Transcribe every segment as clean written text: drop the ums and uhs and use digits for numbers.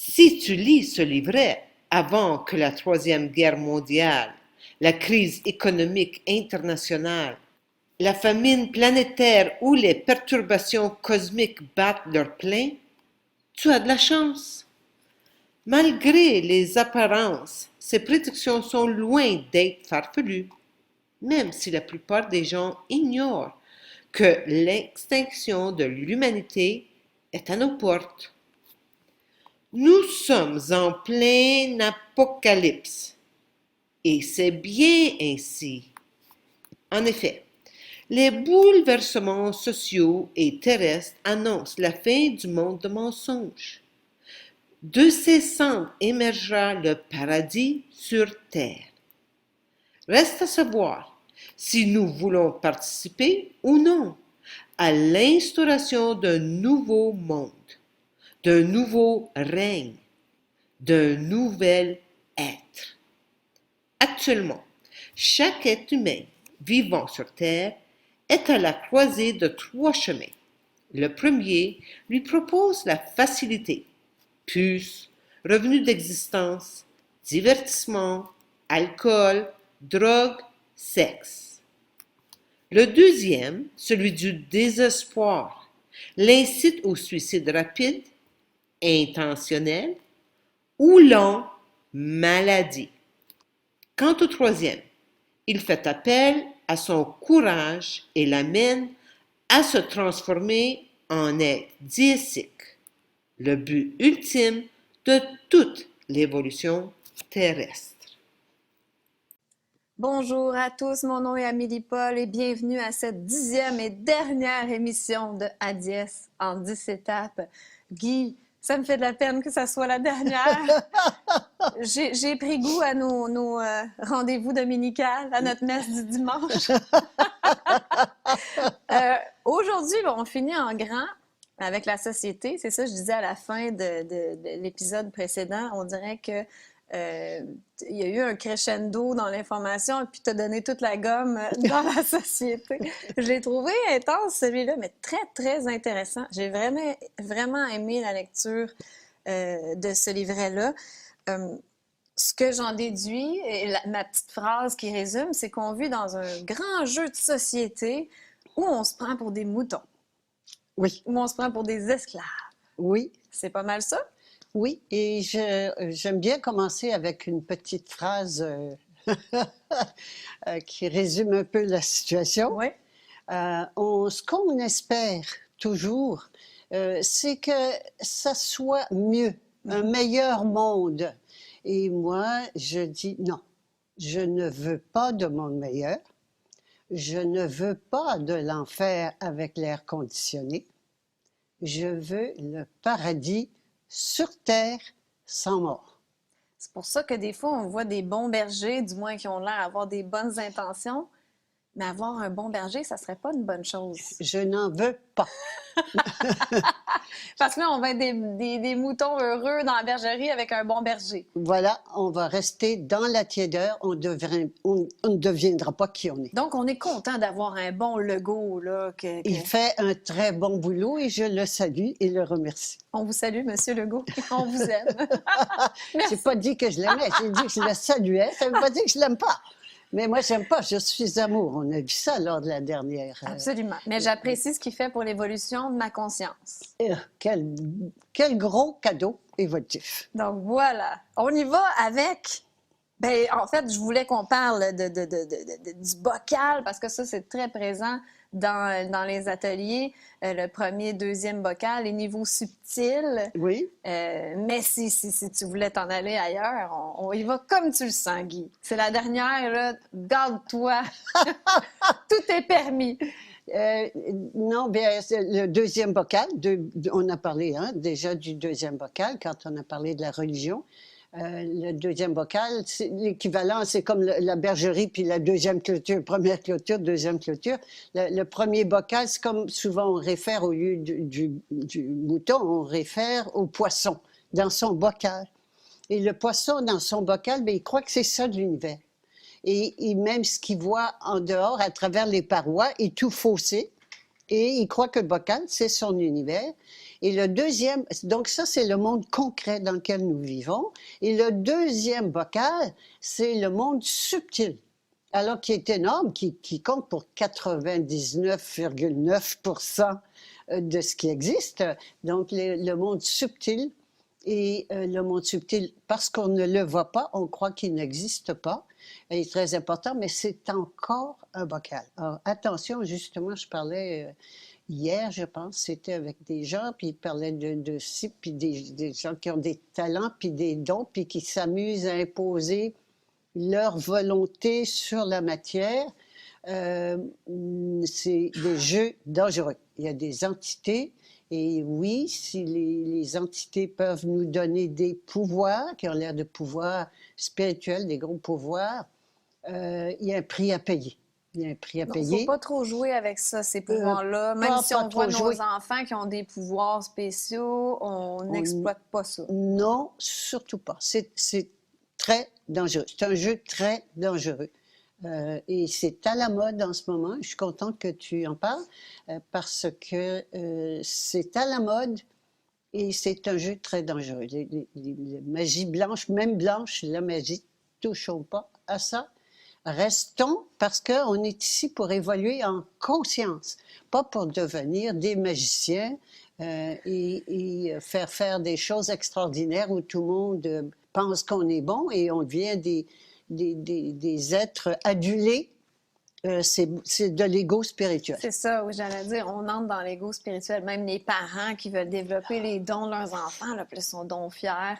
Si tu lis ce livret avant que la Troisième Guerre mondiale, la crise économique internationale, la famine planétaire ou les perturbations cosmiques battent leur plein, tu as de la chance. Malgré les apparences, ces prédictions sont loin d'être farfelues, même si la plupart des gens ignorent que l'extinction de l'humanité est à nos portes. Nous sommes en plein apocalypse, et c'est bien ainsi. En effet, les bouleversements sociaux et terrestres annoncent la fin du monde de mensonges. De ces cendres émergera le paradis sur terre. Reste à savoir si nous voulons participer ou non à l'instauration d'un nouveau monde, d'un nouveau règne, d'un nouvel être. Actuellement, chaque être humain vivant sur Terre est à la croisée de trois chemins. Le premier lui propose la facilité, puces, revenus d'existence, divertissement, alcool, drogue, sexe. Le deuxième, celui du désespoir, l'incite au suicide rapide, intentionnel ou lent, maladie. Quant au troisième, il fait appel à son courage et l'amène à se transformer en être déifique, le but ultime de toute l'évolution terrestre. Bonjour à tous, mon nom est Amélie Paul et bienvenue à cette 10e et dernière émission de Adiès en 10 étapes. Guy, ça me fait de la peine que ça soit la dernière. J'ai pris goût à nos rendez-vous dominicales, à notre messe du dimanche. Aujourd'hui, on finit en grand avec la société. C'est ça, je disais à la fin de l'épisode précédent. On dirait que il y a eu un crescendo dans l'information, puis tu as donné toute la gomme dans la société. Je l'ai trouvé intense, celui-là, mais très, très intéressant. J'ai vraiment, vraiment aimé la lecture de ce livret-là. Ce que j'en déduis, et ma petite phrase qui résume, c'est qu'on vit dans un grand jeu de société où on se prend pour des moutons. Oui. Où on se prend pour des esclaves. Oui. C'est pas mal ça? Oui, et j'aime bien commencer avec une petite phrase qui résume un peu la situation. Oui. Ce qu'on espère toujours, c'est que ça soit mieux, un meilleur monde. Et moi, je dis non, je ne veux pas de monde meilleur. Je ne veux pas de l'enfer avec l'air conditionné. Je veux le paradis sur terre, sans mort. C'est pour ça que des fois, on voit des bons bergers, du moins qui ont l'air d'avoir des bonnes intentions, mais avoir un bon berger, ça serait pas une bonne chose. Je n'en veux pas. Parce que là, on va être des moutons heureux dans la bergerie avec un bon berger. Voilà, on va rester dans la tiédeur, on ne deviendra pas qui on est. Donc, on est content d'avoir un bon Legault, là. Il fait un très bon boulot et je le salue et le remercie. On vous salue, Monsieur Legault. On vous aime. J'ai pas dit que je l'aimais, j'ai dit que je le saluais. Ça ne veut pas dire que je l'aime pas. Mais moi, j'aime pas, je suis amour. On a vu ça lors de la dernière. Absolument. Mais j'apprécie ce qu'il fait pour l'évolution de ma conscience. Quel gros cadeau évolutif. Donc voilà. On y va avec. Ben, en fait, je voulais qu'on parle du bocal, parce que ça, c'est très présent dans les ateliers. Le premier, deuxième bocal, les niveaux subtils. Oui. Mais si tu voulais t'en aller ailleurs, on y va comme tu le sens, Guy. C'est la dernière, là. Garde-toi. Tout est permis. Non, bien, le deuxième bocal, on a parlé déjà du deuxième bocal quand on a parlé de la religion. Le deuxième bocal, l'équivalent, c'est comme la bergerie puis la deuxième clôture, première clôture, deuxième clôture. Le premier bocal, c'est comme souvent on réfère au lieu du mouton, on réfère au poisson dans son bocal. Et le poisson dans son bocal, bien, il croit que c'est ça de l'univers. Et même ce qu'il voit en dehors, à travers les parois, est tout faussé. Et il croit que le bocal, c'est son univers. Et le deuxième, donc ça, c'est le monde concret dans lequel nous vivons. Et le deuxième bocal, c'est le monde subtil. Alors, qui est énorme, qui compte pour 99,9% de ce qui existe. Donc, le monde subtil. Et le monde subtil, parce qu'on ne le voit pas, on croit qu'il n'existe pas. Il est très important, mais c'est encore un bocal. Alors, attention, justement, je parlais hier, je pense, c'était avec des gens, puis ils parlaient de ci, puis des gens qui ont des talents, puis des dons, puis qui s'amusent à imposer leur volonté sur la matière. C'est des jeux dangereux. Il y a des entités. Et oui, si les entités peuvent nous donner des pouvoirs, qui ont l'air de pouvoirs spirituels, des gros pouvoirs, il y a un prix à payer. Il y a un prix à Donc, il ne payer. faut pas trop jouer avec ça, ces pouvoirs-là. Même si on voit nos enfants qui ont des pouvoirs spéciaux, on n'exploite pas ça. Non, surtout pas. C'est très dangereux. C'est un jeu très dangereux. Et c'est à la mode en ce moment. Je suis contente que tu en parles parce que c'est à la mode et c'est un jeu très dangereux. Les magies blanches, même blanche, la magie, touchons pas à ça. Restons parce qu'on est ici pour évoluer en conscience, pas pour devenir des magiciens et faire des choses extraordinaires où tout le monde pense qu'on est bon et on devient des êtres adulés. C'est de l'ego spirituel. C'est ça, oui, j'allais dire, on entre dans l'ego spirituel. Même les parents qui veulent développer les dons de leurs enfants, là, puis ils sont donc fiers.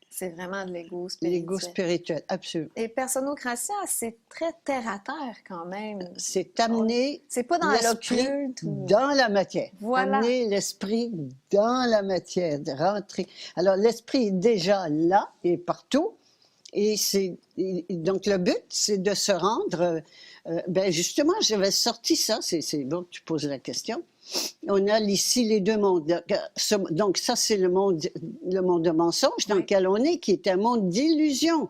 C'est vraiment de l'ego spirituel. L'ego spirituel, absolument. Et Personnocratia, c'est très terre-à-terre quand même. C'est amener c'est pas dans l'occulte dans la matière. Voilà. Amener l'esprit dans la matière, de rentrer. Alors, l'esprit est déjà là et partout. Et donc, le but, c'est de se rendre... ben justement, j'avais sorti ça, c'est bon que tu poses la question. On a ici les deux mondes. Donc, ça, c'est le monde de mensonge dans lequel on est, qui est un monde d'illusion.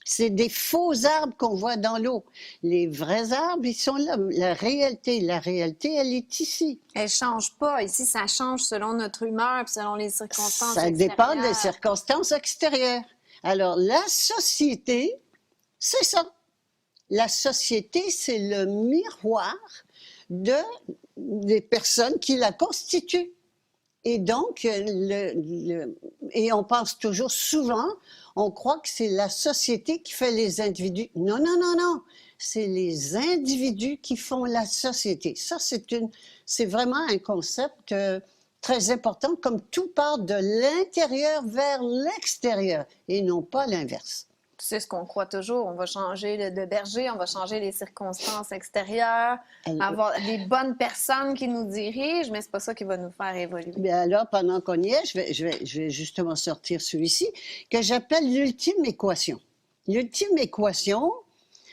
C'est des faux arbres qu'on voit dans l'eau. Les vrais arbres, ils sont là. La réalité, elle est ici. Elle ne change pas. Ici, ça change selon notre humeur puis selon les circonstances Ça extérieures. dépend des circonstances extérieures. Alors, la société, c'est ça. La société, c'est le miroir des personnes qui la constituent. Et donc, et on pense toujours souvent, on croit que c'est la société qui fait les individus. Non, non, non, non. C'est les individus qui font la société. Ça, c'est vraiment un concept très important, comme tout part de l'intérieur vers l'extérieur et non pas l'inverse. C'est ce qu'on croit toujours. On va changer de berger, on va changer les circonstances extérieures, avoir des bonnes personnes qui nous dirigent, mais c'est pas ça qui va nous faire évoluer. Bien alors, pendant qu'on y est, je vais justement sortir celui-ci, que j'appelle l'ultime équation. L'ultime équation,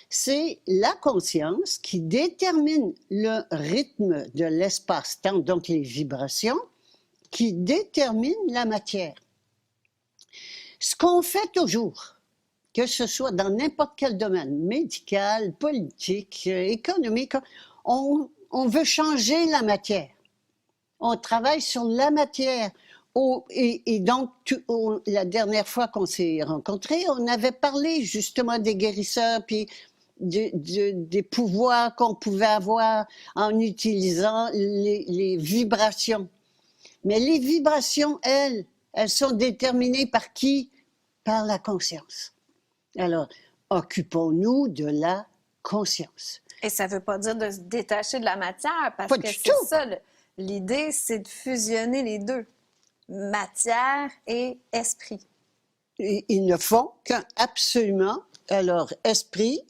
c'est la conscience qui détermine le rythme de l'espace-temps, donc les vibrations, qui détermine la matière. Ce qu'on fait toujours, que ce soit dans n'importe quel domaine, médical, politique, économique, on veut changer la matière. On travaille sur la matière. Et donc, la dernière fois qu'on s'est rencontrés, on avait parlé justement des guérisseurs, puis des pouvoirs qu'on pouvait avoir en utilisant les vibrations. Mais les vibrations, elles sont déterminées par qui? Par la conscience. Alors, occupons-nous de la conscience. Et ça ne veut pas dire de se détacher de la matière, parce que c'est ça, l'idée, c'est de fusionner les deux, matière et esprit. Et ils ne font qu'absolument, alors, esprit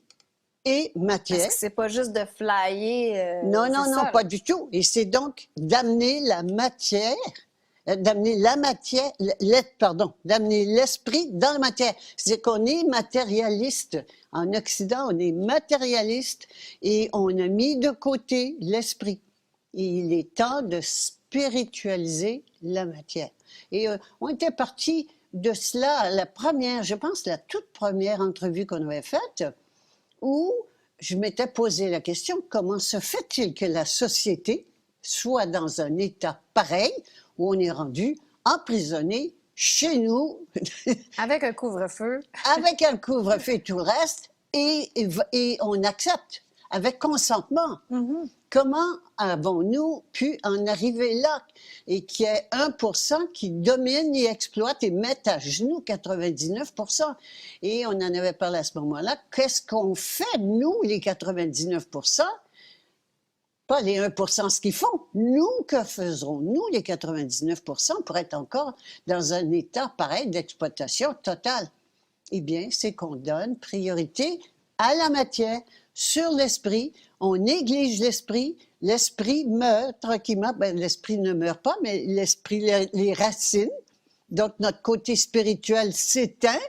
et matière. Parce que c'est pas juste de flyer. Non, pas du tout. Et c'est donc d'amener la matière... d'amener l'esprit dans la matière. C'est qu'on est matérialiste. En Occident, on est matérialiste et on a mis de côté l'esprit. Et il est temps de spiritualiser la matière. Et on était parti de cela, je pense, la toute première entrevue qu'on avait faite, où je m'étais posé la question, comment se fait-il que la société soit dans un état pareil où on est rendu emprisonné chez nous, Avec un couvre-feu. avec un couvre-feu et tout le reste, et on accepte, avec consentement. Mhm. Comment avons-nous pu en arriver là et qu'il y ait 1% qui domine et exploite et met à genoux 99%? Et on en avait parlé à ce moment-là. Qu'est-ce qu'on fait, nous, les 99%? Pas les 1% ce qu'ils font. Nous, que faisons-nous, les 99%, pour être encore dans un état pareil d'exploitation totale? Eh bien, c'est qu'on donne priorité à la matière sur l'esprit. On néglige l'esprit. L'esprit meurt tranquillement. Ben, l'esprit ne meurt pas, mais l'esprit les racines. Donc, notre côté spirituel s'éteint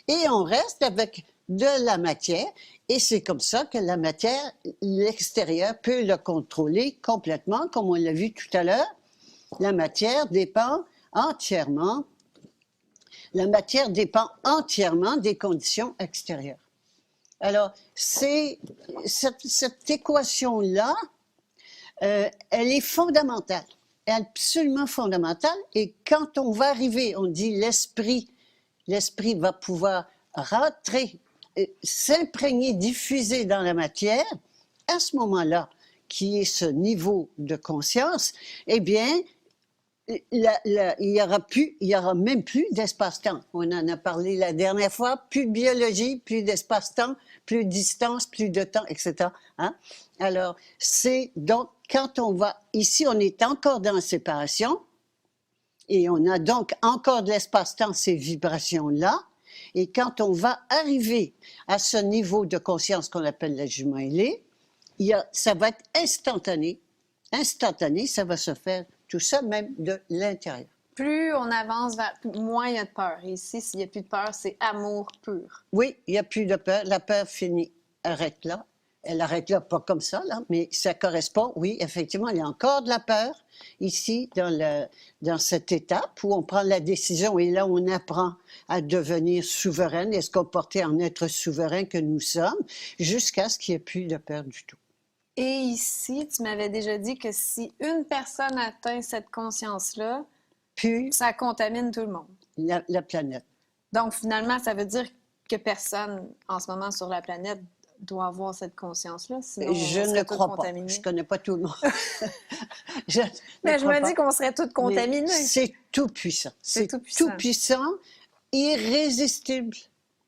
et on reste avec de la matière. Et c'est comme ça que la matière, l'extérieur peut le contrôler complètement, comme on l'a vu tout à l'heure. La matière dépend entièrement des conditions extérieures. Alors, c'est cette équation-là, elle est fondamentale, absolument fondamentale. Et quand on va arriver, on dit l'esprit va pouvoir rentrer, s'imprégner, diffuser dans la matière, à ce moment-là, qui est ce niveau de conscience, eh bien, il y aura même plus d'espace-temps. On en a parlé la dernière fois. Plus de biologie, plus d'espace-temps, plus de distance, plus de temps, etc. Hein? Alors, c'est donc, quand on va, ici, on est encore dans la séparation et on a donc encore de l'espace-temps, ces vibrations-là. Et quand on va arriver à ce niveau de conscience qu'on appelle la jument ailée, ça va être instantané. Instantané, ça va se faire tout ça même de l'intérieur. Plus on avance moins il y a de peur. Et ici, s'il n'y a plus de peur, c'est amour pur. Oui, il n'y a plus de peur. La peur finit, arrête là. Elle arrête là, pas comme ça, là, mais ça correspond, oui, effectivement, il y a encore de la peur ici, dans cette étape où on prend la décision et là, on apprend à devenir souveraine et se comporter en être souverain que nous sommes, jusqu'à ce qu'il n'y ait plus de peur du tout. Et ici, tu m'avais déjà dit que si une personne atteint cette conscience-là, Puis, ça contamine tout le monde. la planète. Donc, finalement, ça veut dire que personne, en ce moment, sur la planète, doit avoir cette conscience-là. Sinon, Je on serait ne tous crois pas. contaminés. Je ne connais pas tout le monde. Mais je crois me dis pas. qu'on serait tous contaminés. Mais c'est tout puissant. C'est C'est tout puissant. tout puissant, irrésistible,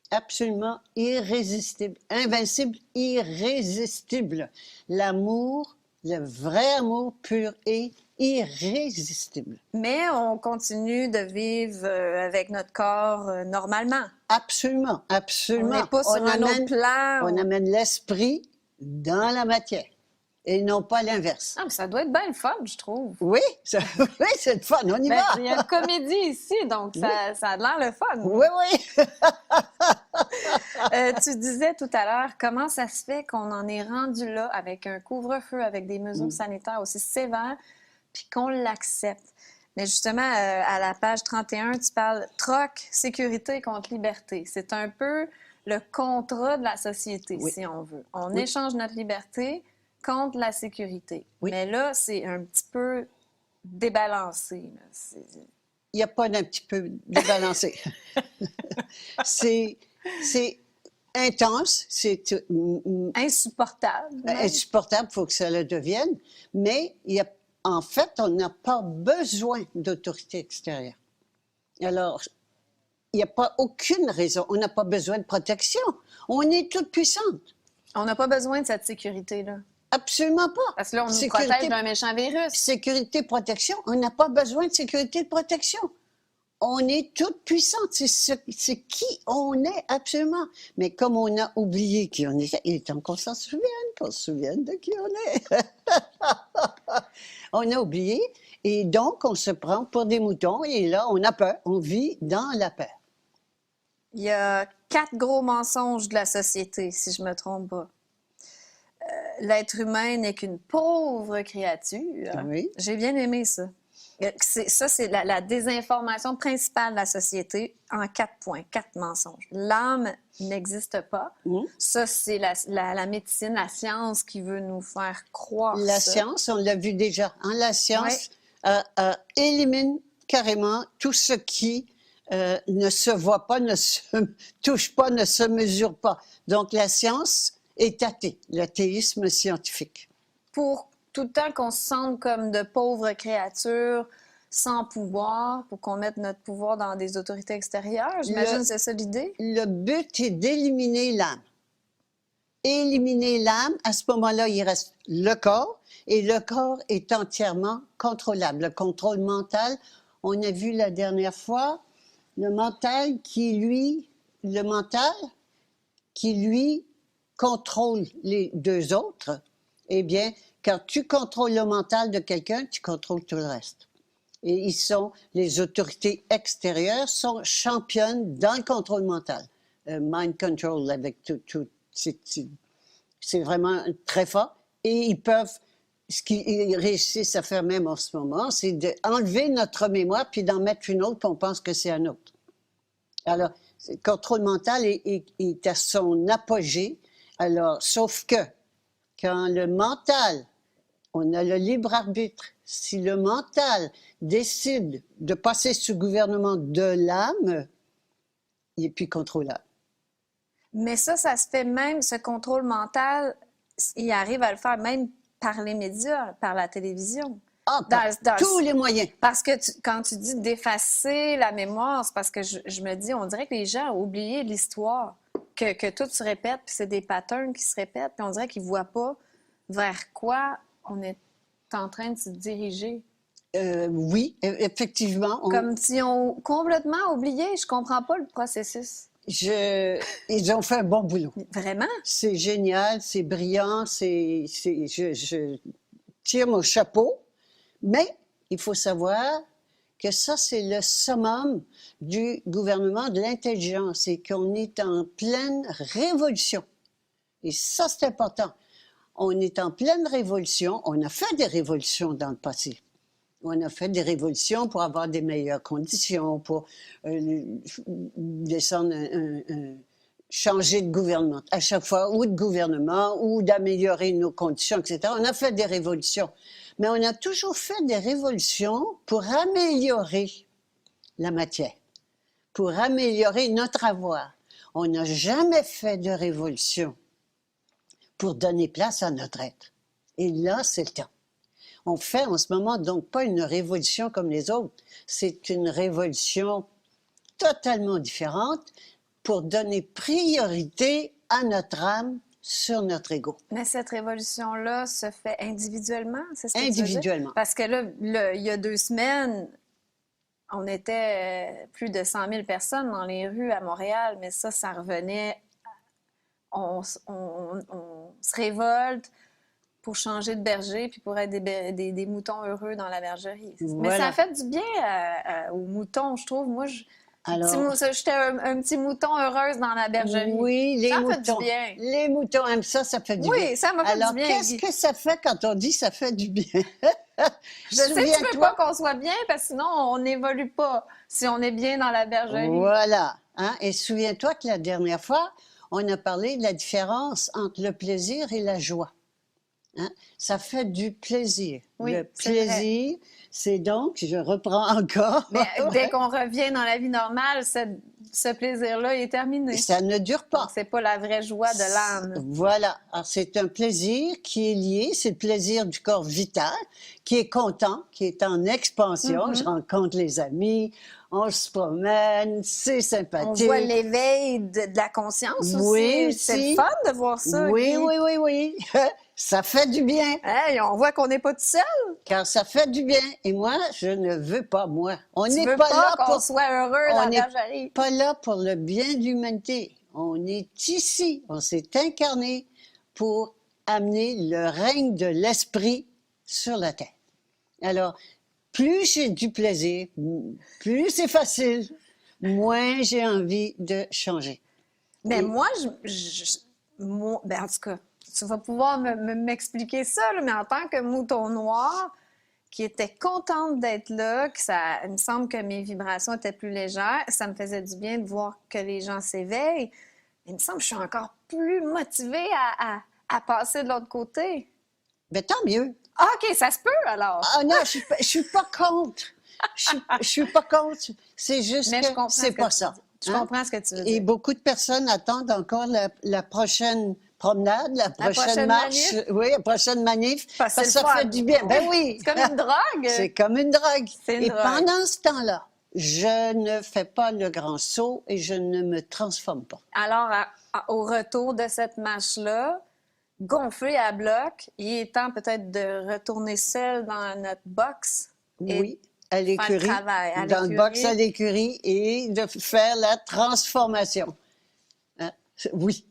absolument irrésistible, invincible, irrésistible. L'amour, le vrai amour pur et irrésistible. Mais on continue de vivre avec notre corps normalement. Absolument, absolument. On n'est pas sur un autre plan. On amène l'esprit dans la matière et non pas l'inverse. Ah, mais ça doit être bien le fun, je trouve. Oui, oui, c'est le fun, on y va. Il y a une comédie ici, donc ça a l'air le fun. Oui, oui. Tu disais tout à l'heure, comment ça se fait qu'on en est rendu là avec un couvre-feu, avec des mesures sanitaires aussi sévères, puis qu'on l'accepte. Mais justement, à la page 31, tu parles « troc, sécurité contre liberté ». C'est un peu le contrat de la société, Oui. si on veut. On Oui. échange notre liberté contre la sécurité. Oui. Mais là, c'est un petit peu débalancé. Là. Il n'y a pas d'un petit peu débalancé. c'est intense, c'est Insupportable. même. insupportable, il faut que ça le devienne, mais en fait, on n'a pas besoin d'autorité extérieure. Alors, il n'y a pas aucune raison, on n'a pas besoin de protection. On est toute puissante. On n'a pas besoin de cette sécurité-là. Absolument pas. Parce que là, on nous Sécurité- protège d'un méchant virus. Sécurité, protection, on n'a pas besoin de sécurité, de protection. On est toute puissante, c'est qui on est, absolument. Mais comme on a oublié qui on était, il est temps qu'on se souvienne de qui on est. On a oublié, et donc on se prend pour des moutons, et là, on a peur, on vit dans la peur. Il y a 4 gros mensonges de la société, si je me trompe pas. L'être humain n'est qu'une pauvre créature. Oui. J'ai bien aimé ça. C'est la désinformation principale de la société en 4 points, 4 mensonges. L'âme n'existe pas. Ça, c'est la médecine, la science qui veut nous faire croire La ça. science, on l'a vu déjà. Hein, la science élimine carrément tout ce qui ne se voit pas, ne se touche pas, ne se mesure pas. Donc, la science est athée, l'athéisme scientifique. Pour tout le temps qu'on se sente comme de pauvres créatures sans pouvoir, pour qu'on mette notre pouvoir dans des autorités extérieures, j'imagine que c'est ça l'idée? Le but est d'éliminer l'âme. Éliminer l'âme, à ce moment-là, il reste le corps, et le corps est entièrement contrôlable. Le contrôle mental, on a vu la dernière fois, le mental qui, lui, contrôle les deux autres, eh bien, quand tu contrôles le mental de quelqu'un, tu contrôles tout le reste. Et les autorités extérieures sont championnes dans le contrôle mental. Mind control avec tout c'est vraiment très fort. Et ce qu'ils réussissent à faire même en ce moment, c'est d'enlever notre mémoire puis d'en mettre une autre, puis on pense que c'est un autre. Alors, le contrôle mental est à son apogée. Alors, sauf que, quand le mental, on a le libre arbitre, si le mental décide de passer sous gouvernement de l'âme, il n'est plus contrôlable. Mais ça se fait même, ce contrôle mental, il arrive à le faire même par les médias, par la télévision. Ah, par tous les moyens. Parce que quand tu dis d'effacer la mémoire, c'est parce que je me dis, on dirait que les gens ont oublié l'histoire, que tout se répète, puis c'est des patterns qui se répètent, puis on dirait qu'ils ne voient pas vers quoi on est en train de se diriger. Oui, effectivement. Comme si on complètement oublié, je comprends pas le processus. Ils ont fait un bon boulot. Vraiment? C'est génial, c'est brillant, je tire mon chapeau, mais il faut savoir que ça, c'est le summum du gouvernement de l'intelligence et qu'on est en pleine révolution. Et ça, c'est important. On est en pleine révolution. On a fait des révolutions dans le passé. On a fait des révolutions pour avoir des meilleures conditions, pour descendre changer de gouvernement à chaque fois, ou de gouvernement, ou d'améliorer nos conditions, etc. On a fait des révolutions. Mais on a toujours fait des révolutions pour améliorer la matière, pour améliorer notre avoir. On n'a jamais fait de révolution pour donner place à notre être. Et là, c'est le temps. On fait en ce moment donc pas une révolution comme les autres, c'est une révolution totalement différente pour donner priorité à notre âme sur notre ego. Mais cette révolution-là se fait individuellement, c'est ce que Individuellement. tu veux dire? Parce que là, il y a 2 semaines, on était plus de 100 000 personnes dans les rues à Montréal, mais ça revenait. On se révolte pour changer de berger puis pour être des moutons heureux dans la bergerie. Voilà. Mais ça a fait du bien aux moutons, je trouve. Moi, j'étais un petit mouton heureuse dans la bergerie. Oui, les ça moutons. fait du bien. Les moutons aiment ça, ça fait du bien. Oui, ça m'a fait Alors, du bien. qu'est-ce que ça fait quand on dit ça fait du bien? Je sais que tu veux pas qu'on soit bien, parce que sinon, on n'évolue pas si on est bien dans la bergerie. Voilà. Hein? Et souviens-toi que la dernière fois, on a parlé de la différence entre le plaisir et la joie. Hein? Ça fait du plaisir. Oui, le plaisir, c'est donc, je reprends encore. Mais dès qu'on revient dans la vie normale, ce plaisir-là est terminé. Ça ne dure pas. Donc, c'est pas la vraie joie de l'âme. Voilà. Alors, c'est un plaisir qui est lié, c'est le plaisir du corps vital, qui est content, qui est en expansion. Je rencontre les amis, on se promène, c'est sympathique. On voit l'éveil de la conscience oui, aussi. C'est fun de voir ça. Oui, oui. Ça fait du bien. Hey, on voit qu'on n'est pas tout seul. Car ça fait du bien. Et moi, je ne veux pas, moi. On Tu n'est veux pas pas là qu'on pour... soit heureux dans la bergerie. On n'est pas là pour le bien de l'humanité. On est ici. On s'est incarné pour amener le règne de l'esprit sur la terre. Alors, plus j'ai du plaisir, plus c'est facile, moins j'ai envie de changer. Mais moi, en tout cas, tu vas pouvoir m'expliquer ça, là, mais en tant que mouton noir, qui était contente d'être là, il me semble que mes vibrations étaient plus légères, ça me faisait du bien de voir que les gens s'éveillent. Il me semble que je suis encore plus motivée à passer de l'autre côté. Bien, tant mieux. Ah, OK, ça se peut alors. Ah non, je suis pas contre. Je suis pas contre. C'est juste Mais que je comprends c'est ce que pas tu ça. veux dire. Je hein. comprends ce que tu veux Et dire. beaucoup de personnes attendent encore la prochaine promenade, la prochaine marche, manif? oui, la prochaine manif, Parce que parce que c'est ça le fait fun. du bien. Ben oui, C'est comme une drogue. c'est comme une drogue. C'est une Et drogue. pendant ce temps-là, je ne fais pas le grand saut et je ne me transforme pas. Alors, au retour de cette marche-là, gonflé à bloc, il est temps peut-être de retourner seul dans notre box et Oui, à faire le l'écurie, travail à dans le box à l'écurie. l'écurie et de faire la transformation. Hein? Oui.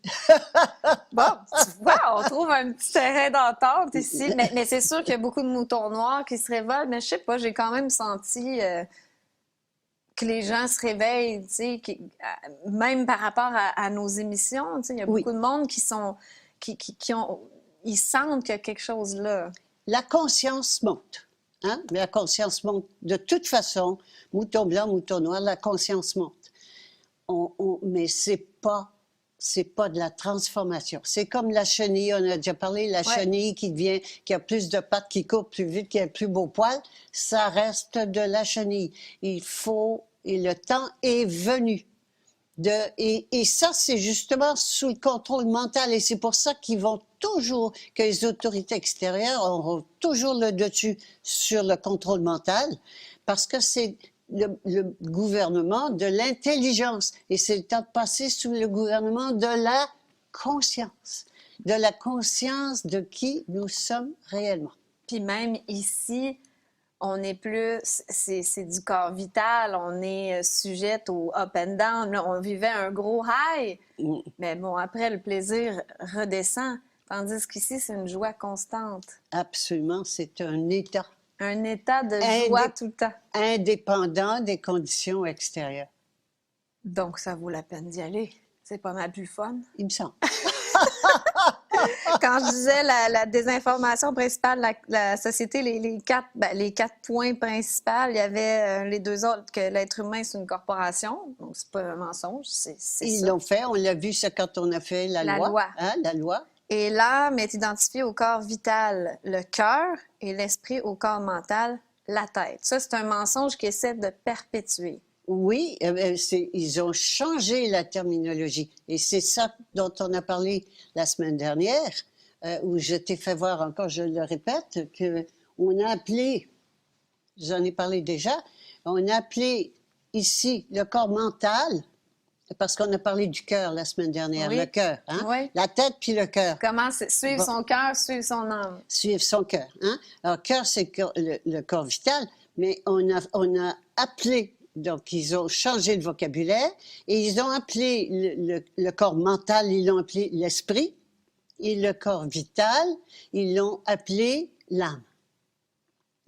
Bon, tu vois, on trouve un petit terrain d'entente ici. Mais c'est sûr qu'il y a beaucoup de moutons noirs qui se révoltent. Mais je sais pas, j'ai quand même senti que les gens se réveillent, tu sais, même par rapport à nos émissions. Tu sais, il y a Oui. beaucoup de monde qui sont, qui ont, ils sentent qu'il y a quelque chose là. La conscience monte. Hein? La conscience monte. De toute façon, mouton blanc, mouton noir, la conscience monte. Mais c'est pas de la transformation. C'est comme la chenille, on a déjà parlé, la chenille qui a plus de pattes, qui court plus vite, qui a plus beau poil, ça reste de la chenille. Et le temps est venu. Et ça, c'est justement sous le contrôle mental. Et c'est pour ça que les autorités extérieures auront toujours le dessus sur le contrôle mental, parce que c'est le gouvernement de l'intelligence. Et c'est le temps de passer sous le gouvernement de la conscience de qui nous sommes réellement. Puis même ici, on est plus, c'est du corps vital, on est sujette au up and down. Là, on vivait un gros high, mais bon, après, le plaisir redescend. Tandis qu'ici, c'est une joie constante. Absolument, c'est un état Un état de joie tout le temps. indépendant des conditions extérieures. Donc, ça vaut la peine d'y aller. C'est pas mal plus fun. Il me semble. Quand je disais la désinformation principale, la société, les quatre points principaux, il y avait les deux autres, que l'être humain, c'est une corporation. Donc, c'est pas un mensonge, c'est Ils ça. l'ont fait, on l'a vu ça quand on a fait la loi. Hein, la loi. Et l'âme est identifiée au corps vital, le cœur, et l'esprit au corps mental, la tête. Ça, c'est un mensonge qui essaie de perpétuer. Oui, ils ont changé la terminologie. Et c'est ça dont on a parlé la semaine dernière, où je t'ai fait voir encore, je le répète, qu'on a appelé, j'en ai parlé déjà, on a appelé ici le corps mental, parce qu'on a parlé du cœur la semaine dernière, Oui. le cœur, hein? Oui. La tête puis le cœur. Comment suivre son cœur, suivre son âme. Suivre son cœur. Hein? Alors, cœur, c'est le corps vital, mais on a appelé, donc ils ont changé le vocabulaire, et ils ont appelé le corps mental, ils l'ont appelé l'esprit, et le corps vital, ils l'ont appelé l'âme.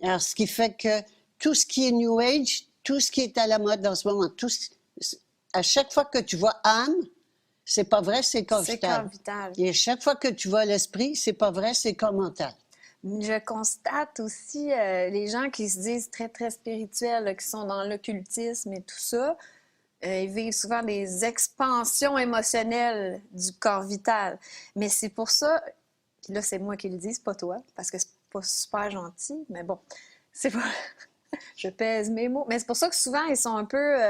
Alors, ce qui fait que tout ce qui est New Age, tout ce qui est à la mode en ce moment, à chaque fois que tu vois âme, c'est pas vrai, c'est corps C'est vital. corps vital. Et à chaque fois que tu vois l'esprit, c'est pas vrai, c'est corps mental. Je constate aussi les gens qui se disent très, très spirituels, là, qui sont dans l'occultisme et tout ça, ils vivent souvent des expansions émotionnelles du corps vital. Mais c'est pour ça, puis là, c'est moi qui le dis, c'est pas toi, parce que c'est pas super gentil, mais bon, c'est pas... Je pèse mes mots. Mais c'est pour ça que souvent, ils sont un peu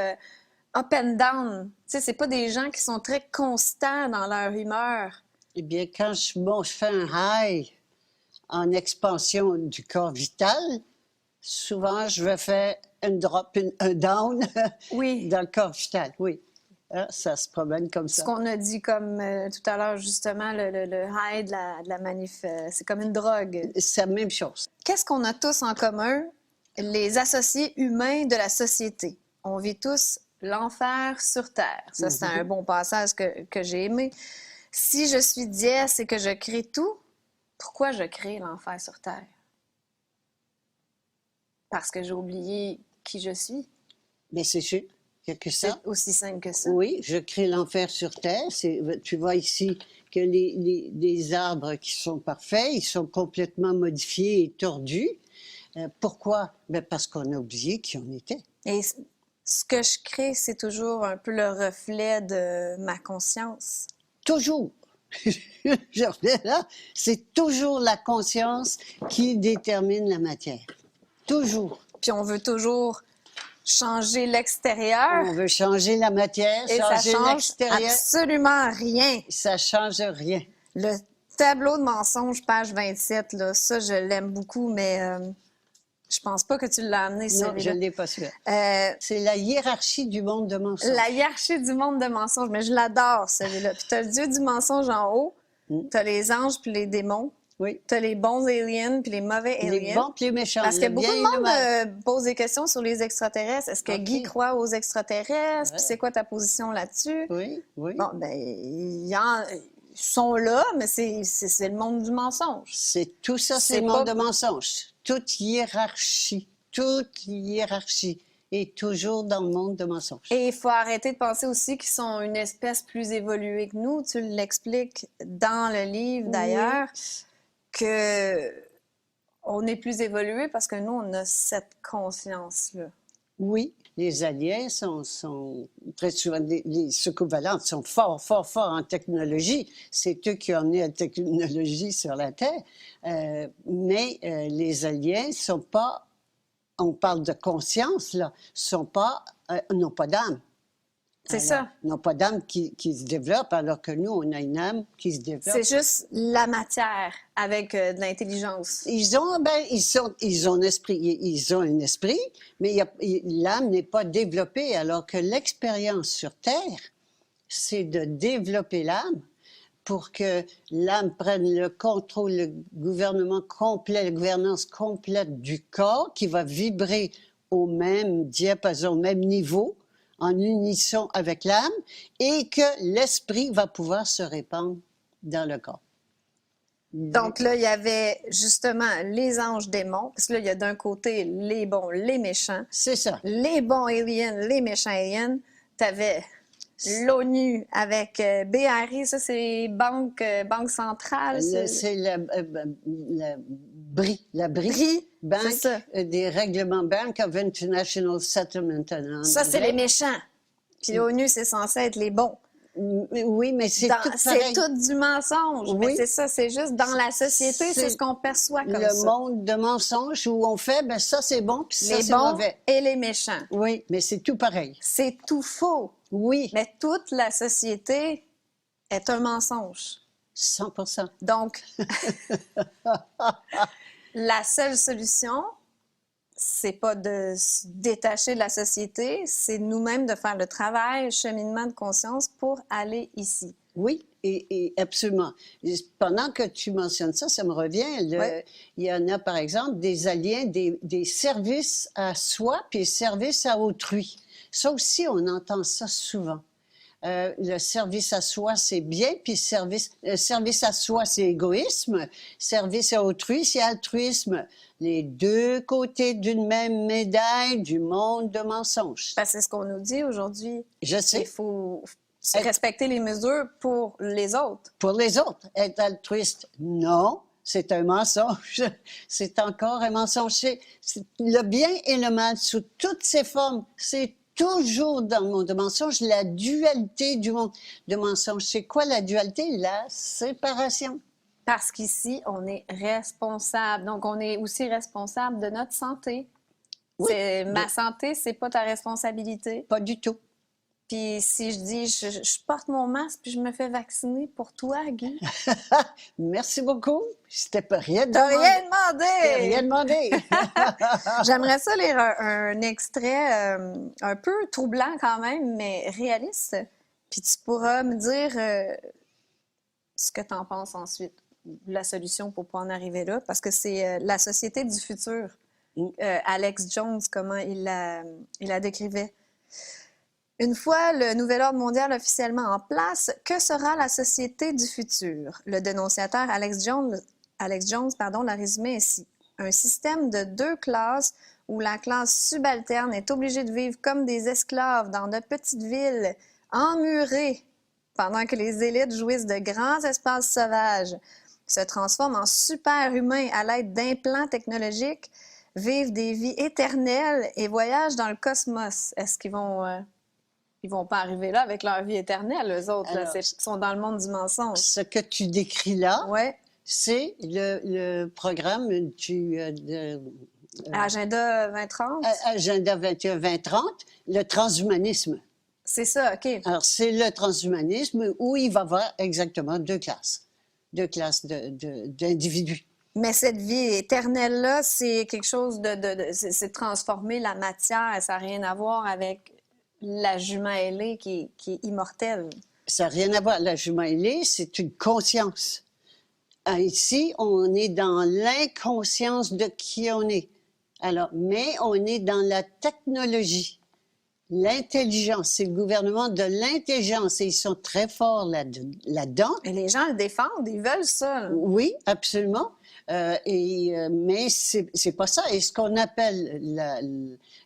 up and down. Tu sais, c'est pas des gens qui sont très constants dans leur humeur. Eh bien, quand je fais un high en expansion du corps vital, souvent, je vais faire un drop, un down Oui. dans le corps vital, oui. Hein, ça se promène comme Ce ça. qu'on a dit comme tout à l'heure, justement, le high de la manif, c'est comme une drogue. C'est la même chose. Qu'est-ce qu'on a tous en commun? Les associés humains de la société. On vit tous l'enfer sur Terre. Ça, c'est un bon passage que j'ai aimé. Si je suis dièse et que je crée tout, pourquoi je crée l'enfer sur Terre? Parce que j'ai oublié qui je suis. Mais c'est sûr, il n'y a que ça. C'est aussi simple que ça. Oui, je crée l'enfer sur Terre. Tu vois ici que les arbres qui sont parfaits, ils sont complètement modifiés et tordus. Pourquoi? Ben parce qu'on a oublié qui on était. Et ce que je crée, c'est toujours un peu le reflet de ma conscience. Toujours. Je reviens là, c'est toujours la conscience qui détermine la matière. Toujours. Puis on veut toujours changer l'extérieur On veut changer la matière, et ça changer change l'extérieur. absolument rien. Ça change rien. Le tableau de mensonges, page 27, là, ça, je l'aime beaucoup, mais je pense pas que tu l'as amené, Non, je celui-là. ne l'ai pas su. Euh, C'est la hiérarchie du monde de mensonges. La hiérarchie du monde de mensonges, mais je l'adore, celui-là. Puis t'as le dieu du mensonge en haut, t'as les anges puis les démons, Oui. t'as les bons aliens puis les mauvais aliens. Les bons et les méchants. Parce que le beaucoup bien de et le monde mal. pose des questions sur les extraterrestres. Est-ce que Ok. Guy croit aux extraterrestres? Ouais. Puis c'est quoi ta position là-dessus? Oui, oui. Bon, ben, ils sont là, mais c'est le monde du mensonge. C'est tout ça, C'est c'est le monde pas- de mensonges. Toute hiérarchie est toujours dans le monde de mensonges. Et il faut arrêter de penser aussi qu'ils sont une espèce plus évoluée que nous. Tu l'expliques dans le livre, d'ailleurs, que on est plus évolué parce que nous, on a cette conscience-là. Oui, les aliens sont très souvent, les soucoupes volantes sont forts en technologie. C'est eux qui ont amené la technologie sur la Terre. Mais les aliens sont pas, on parle de conscience, là, n'ont pas d'âme. C'est Alors, ça. n'ont pas d'âme qui se développe, alors que nous, on a une âme qui se développe. C'est juste la matière avec de l'intelligence. Ils ont un esprit, mais l'âme n'est pas développée, alors que l'expérience sur Terre, c'est de développer l'âme pour que l'âme prenne le contrôle, le gouvernement complet, la gouvernance complète du corps, qui va vibrer au même diapason, au même niveau, en unisson avec l'âme, et que l'esprit va pouvoir se répandre dans le corps. Donc là, il y avait justement les anges démons, parce que là, il y a d'un côté les bons, les méchants. C'est ça. Les bons aliens, les méchants aliens. T'avais l'ONU avec BRI, ça c'est Banque centrale. C'est la BRI, BRI, c'est Banque ça. des règlements Bank of International Settlement. en Ça, c'est anglais. les méchants. Puis l'ONU, c'est censé être les bons. Oui, mais c'est tout C'est pareil. tout du mensonge. Mais Oui. c'est ça, c'est juste dans la société, c'est C'est ce qu'on perçoit comme Le ça. monde de mensonges où on fait, ben ça c'est bon, puis ça Les c'est bons mauvais. et les méchants. Oui, mais c'est tout pareil. C'est tout faux. Oui, Mais toute la société est un mensonge. 100%. Donc, la seule solution, c'est pas de se détacher de la société, c'est nous-mêmes de faire le travail, le cheminement de conscience pour aller ici. Oui, et absolument. Pendant que tu mentionnes ça, ça me revient. Ouais. Il y en a, par exemple, des aliens, des services à soi puis services à autrui. Ça aussi, on entend ça souvent. Le service à soi, c'est bien, puis service à soi, c'est égoïsme. Service à autrui, c'est altruisme. Les deux côtés d'une même médaille du monde de mensonges. Parce que c'est ce qu'on nous dit aujourd'hui. Je Il sais. faut Être- respecter les mesures pour les autres. Pour les autres, être altruiste, non, c'est un mensonge. C'est encore un mensonge. C'est le bien et le mal sous toutes ses formes. C'est toujours dans le monde de mensonge, la dualité du monde de mensonge. C'est quoi la dualité? La séparation. Parce qu'ici, on est responsable. Donc, on est aussi responsable de notre santé. Oui. Ma santé, c'est pas ta responsabilité. Pas du tout. Puis si je dis, je porte mon masque puis je me fais vacciner pour toi, Guy. Merci beaucoup. C'était pas rien T'as demandé. rien demandé! T'as rien demandé. J'aimerais ça lire un extrait un peu troublant quand même, mais réaliste. Puis tu pourras me dire ce que tu en penses ensuite, la solution pour pas en arriver là, parce que c'est la société du futur. Alex Jones, comment il la décrivait. Une fois le nouvel ordre mondial officiellement en place, que sera la société du futur? Le dénonciateur Alex Jones l'a résumé ainsi. Un système de deux classes où la classe subalterne est obligée de vivre comme des esclaves dans de petites villes, emmurées, pendant que les élites jouissent de grands espaces sauvages, se transforment en super-humains à l'aide d'implants technologiques, vivent des vies éternelles et voyagent dans le cosmos. Est-ce qu'ils vont Ils vont pas arriver là avec leur vie éternelle, eux autres. Là. Alors, Ils sont dans le monde du mensonge. ce que tu décris là, Ouais. c'est le programme Agenda 2030, Agenda 21-2030, le transhumanisme. c'est ça, OK. Alors, c'est le transhumanisme où il va y avoir exactement deux classes d'individus. Mais cette vie éternelle-là, c'est quelque chose c'est de transformer la matière. Ça n'a rien à voir avec la jument ailée qui est immortelle. Ça n'a rien à voir. La jument ailée, c'est une conscience. Ici, on est dans l'inconscience de qui on est. Alors, mais on est dans la technologie, l'intelligence. C'est le gouvernement de l'intelligence et ils sont très forts là-dedans. Et les gens le défendent, ils veulent ça. Là. Oui, absolument. Mais c'est pas ça. Et ce qu'on appelle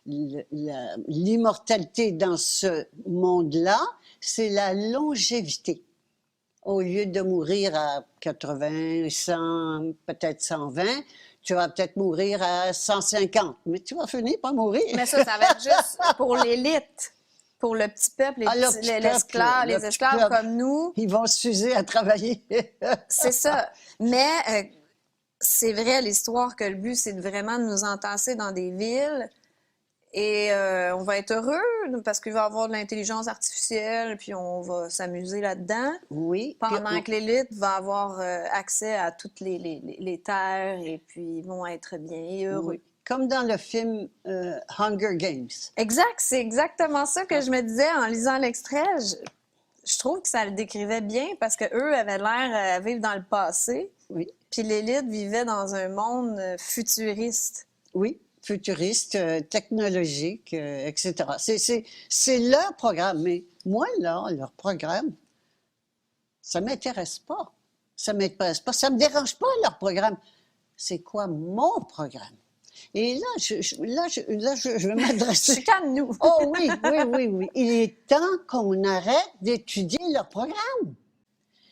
l'immortalité dans ce monde-là, c'est la longévité. Au lieu de mourir à 80, 100, peut-être 120, tu vas peut-être mourir à 150, mais tu vas finir par mourir. Mais ça va être juste pour l'élite, pour le petit peuple, les esclaves comme nous. Ils vont s'user à travailler. C'est ça. Mais c'est vrai l'histoire que le but, c'est vraiment de nous entasser dans des villes et on va être heureux parce qu'il va y avoir de l'intelligence artificielle puis on va s'amuser là-dedans. Oui. Pendant que l'élite va avoir accès à toutes les terres et puis ils vont être bien et heureux. Oui. Comme dans le film Hunger Games. Exact, c'est exactement ça que je me disais en lisant l'extrait. Je trouve que ça le décrivait bien parce qu'eux avaient l'air à vivre dans le passé. Oui. Puis l'élite vivait dans un monde futuriste. Oui, futuriste, technologique, etc. C'est leur programme. Mais moi, là, leur programme, ça ne m'intéresse pas. Ça ne m'intéresse pas. Ça ne me dérange pas, leur programme. C'est quoi mon programme? Et là, je vais m'adresser... Chicane-nous! Oh oui, oui, oui, oui. Il est temps qu'on arrête d'étudier leur programme.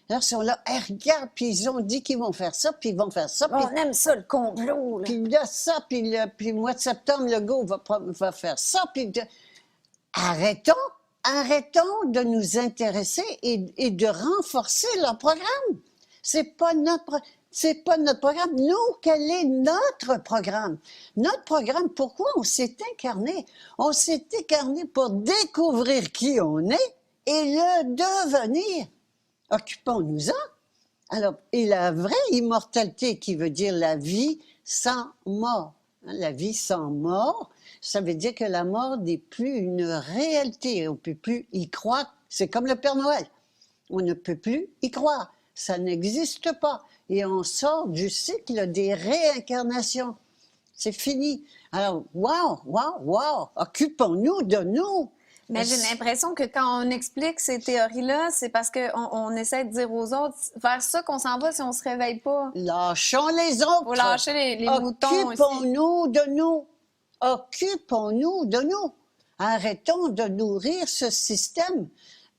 Alors, ils sont là, hey, regarde, puis ils ont dit qu'ils vont faire ça, puis ils vont faire ça. On aime ça, le complot. Là. Puis là, ça, puis le mois de septembre, le gars va faire ça. Puis arrêtons de nous intéresser et de renforcer leur programme. C'est pas notre programme. Nous, quel est notre programme? Notre programme, pourquoi on s'est incarné? On s'est incarné pour découvrir qui on est et le devenir. Occupons-nous-en. Alors, et la vraie immortalité qui veut dire la vie sans mort. La vie sans mort, ça veut dire que la mort n'est plus une réalité. On ne peut plus y croire. C'est comme le Père Noël. On ne peut plus y croire. Ça n'existe pas. Et on sort du cycle des réincarnations. C'est fini. Alors, wow, occupons-nous de nous. Mais j'ai l'impression que quand on explique ces théories-là, c'est parce qu'on essaie de dire aux autres, vers ça qu'on s'en va si on ne se réveille pas. Lâchons les autres. Faut lâcher les moutons aussi. Occupons-nous de nous. Occupons-nous de nous. Arrêtons de nourrir ce système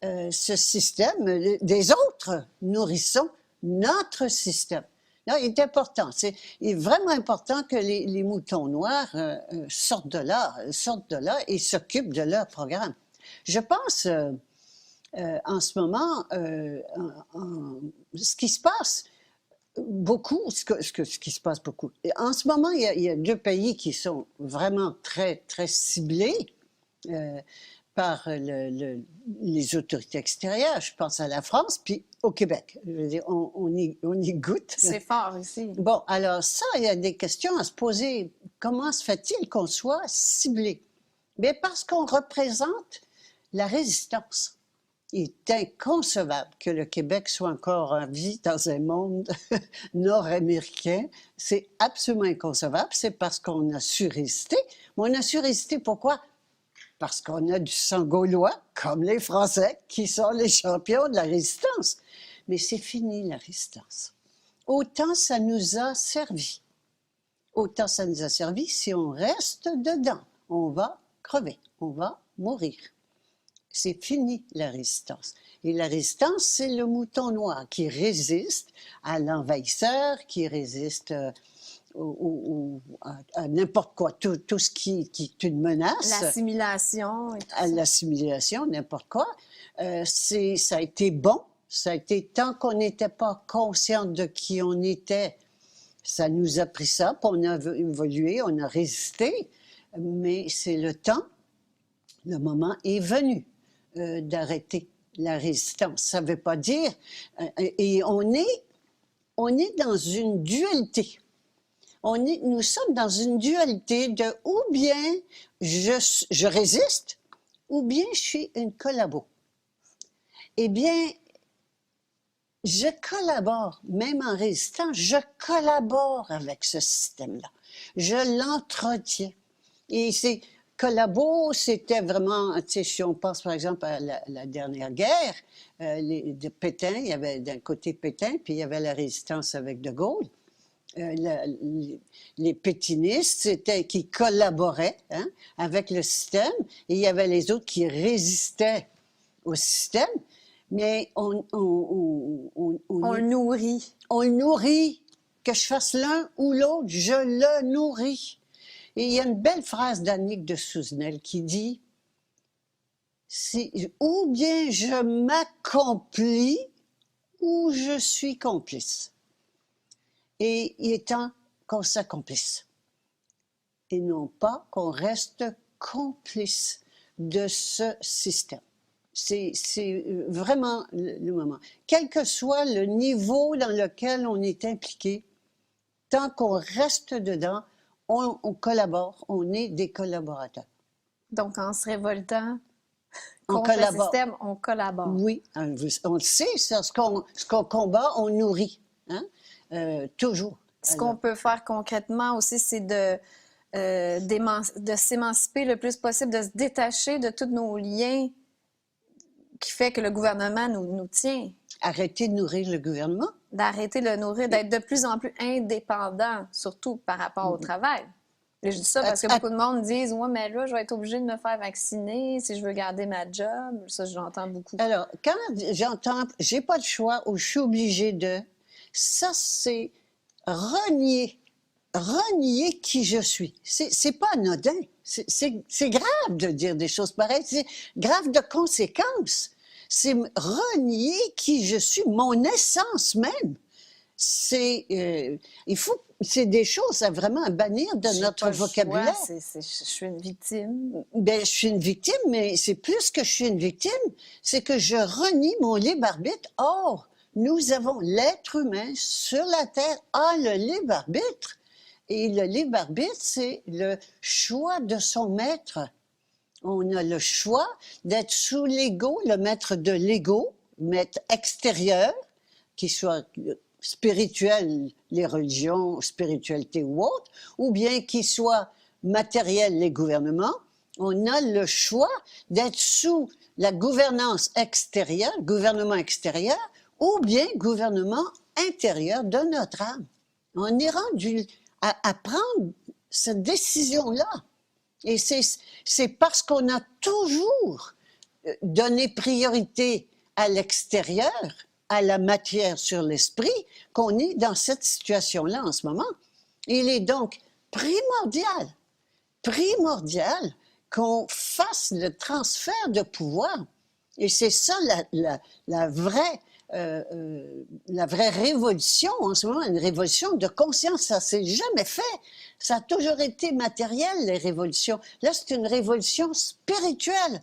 des autres. Nourrissons notre système. Là, il est important. Il est vraiment important que les moutons noirs sortent de là et s'occupent de leur programme. Je pense, en ce moment, ce qui se passe beaucoup, ce qui se passe beaucoup. En ce moment, il y a deux pays qui sont vraiment très, très ciblés par les autorités extérieures. Je pense à la France, puis au Québec. Je veux dire, on y goûte. C'est fort ici. Bon, alors ça, il y a des questions à se poser. Comment se fait-il qu'on soit ciblé? Bien, parce qu'on représente la résistance. Il est inconcevable que le Québec soit encore en vie dans un monde nord-américain. C'est absolument inconcevable. C'est parce qu'on a su résister. Mais on a su résister pourquoi? Parce qu'on a du sang gaulois, comme les Français, qui sont les champions de la résistance. Mais c'est fini, la résistance. Autant ça nous a servi. Autant ça nous a servi si on reste dedans. On va crever, on va mourir. C'est fini, la résistance. Et la résistance, c'est le mouton noir qui résiste à l'envahisseur, qui résiste à n'importe quoi, tout ce qui est une menace, L'assimilation et tout à ça. l'assimilation, n'importe quoi, ça a été bon. Ça a été tant qu'on n'était pas conscient de qui on était, ça nous a pris ça, puis on a évolué, on a résisté, mais c'est le temps, le moment est venu d'arrêter la résistance. Ça ne veut pas dire... et on est dans une dualité. Nous sommes dans une dualité de ou bien je résiste, ou bien je suis une collabo. Eh bien, je collabore, même en résistant, je collabore avec ce système-là. Je l'entretiens. Et c'est collabo, c'était vraiment, tu sais, si on pense par exemple à la dernière guerre, de Pétain, il y avait d'un côté Pétain, puis il y avait la résistance avec De Gaulle. Les pétinistes, c'était qui collaboraient avec le système, et il y avait les autres qui résistaient au système, mais On le nourrit. on le nourrit. Que je fasse l'un ou l'autre, je le nourris. Et il y a une belle phrase d'Annick de Souzenel qui dit ou bien je m'accomplis ou je suis complice. Et il est temps qu'on s'accomplisse. Et non pas qu'on reste complice de ce système. C'est vraiment le moment. Quel que soit le niveau dans lequel on est impliqué, tant qu'on reste dedans, on collabore, on est des collaborateurs. Donc, en se révoltant On contre le collabore. système, on collabore. Oui, on le sait, ça, ce qu'on combat, on nourrit, toujours. Ce qu'on peut faire concrètement aussi, c'est de s'émanciper le plus possible, de se détacher de tous nos liens qui fait que le gouvernement nous tient. Arrêter de nourrir le gouvernement. D'arrêter de le nourrir, d'être de plus en plus indépendant, surtout par rapport au travail. Et je dis ça parce que beaucoup de monde disent « Ouais, mais là, je vais être obligée de me faire vacciner si je veux garder ma job. » Ça, j'entends beaucoup. Alors, quand j'entends « j'ai pas le choix » ou « je suis obligée de », ça, c'est renier qui je suis. C'est pas anodin. C'est grave de dire des choses pareilles. C'est grave de conséquences. C'est renier qui je suis, mon essence même. C'est des choses à vraiment bannir de notre vocabulaire. Je suis une victime. Ben, je suis une victime, mais c'est plus que je suis une victime, c'est que je renie mon libre arbitre. Or, nous avons l'être humain sur la Terre a le libre arbitre. Et le libre arbitre, c'est le choix de son maître. On a le choix d'être sous l'ego, le maître de l'ego, maître extérieur, qui soit spirituel, les religions, spiritualité ou autre, ou bien qui soit matériel, les gouvernements. On a le choix d'être sous la gouvernance extérieure, gouvernement extérieur, ou bien gouvernement intérieur de notre âme. On est rendu à prendre cette décision-là. Et c'est parce qu'on a toujours donné priorité à l'extérieur, à la matière sur l'esprit, qu'on est dans cette situation-là en ce moment. Il est donc primordial qu'on fasse le transfert de pouvoir. Et c'est ça la vraie révolution en ce moment, une révolution de conscience. Ça s'est jamais fait. Ça a toujours été matériel, les révolutions. Là, c'est une révolution spirituelle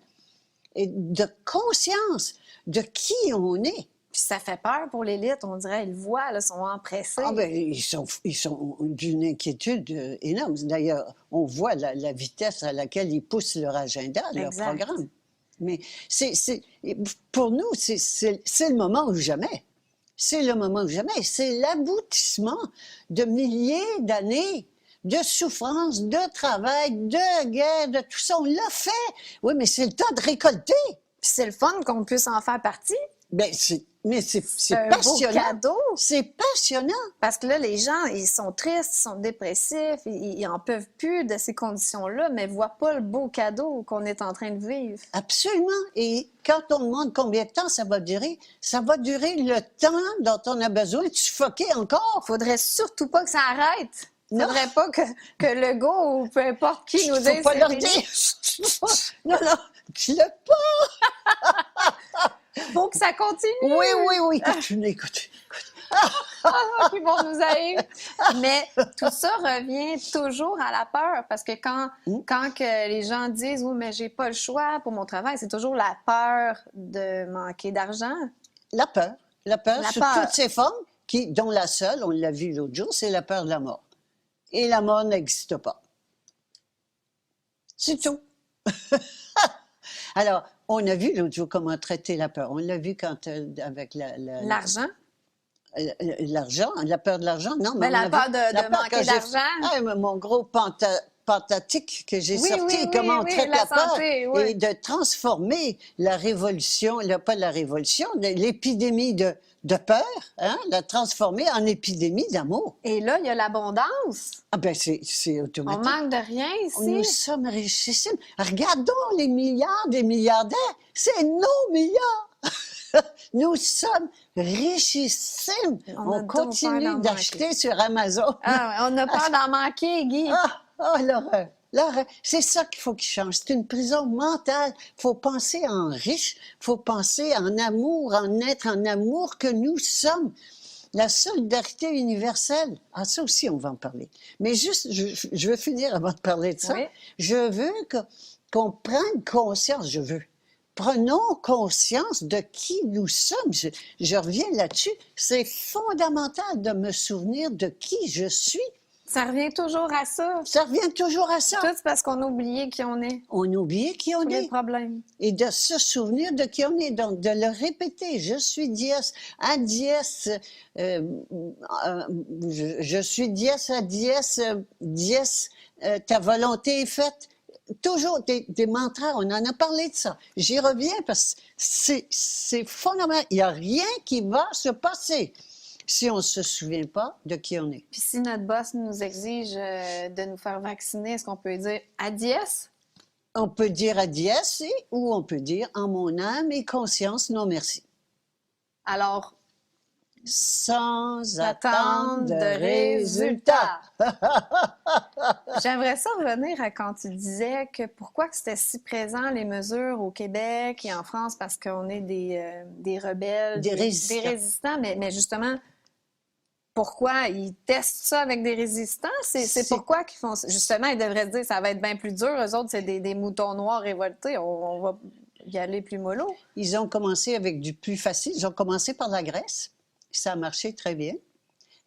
et de conscience de qui on est. Puis ça fait peur pour l'élite, on dirait. Ils le voient, là, ils sont empressés. Ah ben, ils sont d'une inquiétude énorme. D'ailleurs, on voit la vitesse à laquelle ils poussent leur agenda, leur programme. Mais pour nous, c'est le moment ou jamais. C'est le moment ou jamais. C'est l'aboutissement de milliers d'années de souffrance, de travail, de guerre, de tout ça. On l'a fait. Oui, mais c'est le temps de récolter. Puis c'est le fun qu'on puisse en faire partie. Ben, c'est un passionnant. Beau cadeau. C'est passionnant. Parce que là, les gens, ils sont tristes, ils sont dépressifs, ils en peuvent plus de ces conditions-là, mais ne voient pas le beau cadeau qu'on est en train de vivre. Absolument. Et quand on demande combien de temps ça va durer le temps dont on a besoin de suffoquer encore. Faudrait surtout pas que ça arrête. Non. Faudrait pas que Legault ou peu importe qui nous dise Faut pas c'est leur fini. dire. Non, non, dis-le pas. Faut que ça continue. Oui, oui, oui. Écoute. Qui vont nous haïr. Mais tout ça revient toujours à la peur parce que quand que les gens disent oui, mais j'ai pas le choix pour mon travail, c'est toujours la peur de manquer d'argent. La peur La sous peur. toutes ses formes, dont la seule, on l'a vu l'autre jour, c'est la peur de la mort. Et la mort n'existe pas. C'est tout. Alors, on a vu l'autre jour comment traiter la peur. On l'a vu quand, avec L'argent. l'argent, la peur de l'argent. Non, Mais on la a peur vu de manquer d'argent. Mon gros pantatique que j'ai Oui, sorti, oui, comment on oui, traite la la peur, santé, oui. et de transformer la révolution, pas la révolution, l'épidémie de peur, hein, la transformer en épidémie d'amour. Et là, il y a l'abondance. Ah ben c'est On automatique. manque de rien Nous ici. sommes richissimes. Regardons les milliards des milliardaires. C'est nos milliards. Nous sommes richissimes. On a On donc peur continue d'en d'acheter sur Amazon. Ah, on a peur d'en manquer, Guy. L'horreur. L'horreur. C'est ça qu'il faut qu'il change. C'est une prison mentale. Il faut penser en riche. Il faut penser en amour, en être en amour que nous sommes. La solidarité universelle. Ah, ça aussi, on va en parler. Mais juste, je veux finir avant de parler de ça. Oui. Je veux qu'on prenne conscience, prenons conscience de qui nous sommes. Je reviens là-dessus. C'est fondamental de me souvenir de qui je suis. Ça revient toujours à ça. Ça revient toujours à ça. Tout c'est parce qu'on a oublié qui on est. On oublie qui on Tous les est. problèmes. Et de se souvenir de qui on est, donc de le répéter. Je suis dies, à dies, je suis dies, à dies, dies, ta volonté est faite. Toujours des mantras, on en a parlé de ça. J'y reviens parce que c'est fondamental. Il n'y a rien qui va se passer si on ne se souvient pas de qui on est. Puis si notre boss nous exige de nous faire vacciner, est-ce qu'on peut dire « adiès » On peut dire à dies ou on peut dire en mon âme et conscience, non merci. Alors, Sans attendre attendre de résultats. J'aimerais ça revenir à quand tu disais que pourquoi que c'était si présent les mesures au Québec et en France parce qu'on est des rebelles, Des résistants. des résistants, mais justement, pourquoi ils testent ça avec des résistants? C'est pourquoi qu'ils font ça? Justement, ils devraient se dire ça va être bien plus dur. Eux autres, c'est des moutons noirs révoltés. On va y aller plus mollo. Ils ont commencé avec du plus facile. Ils ont commencé par la Grèce. Ça a marché très bien.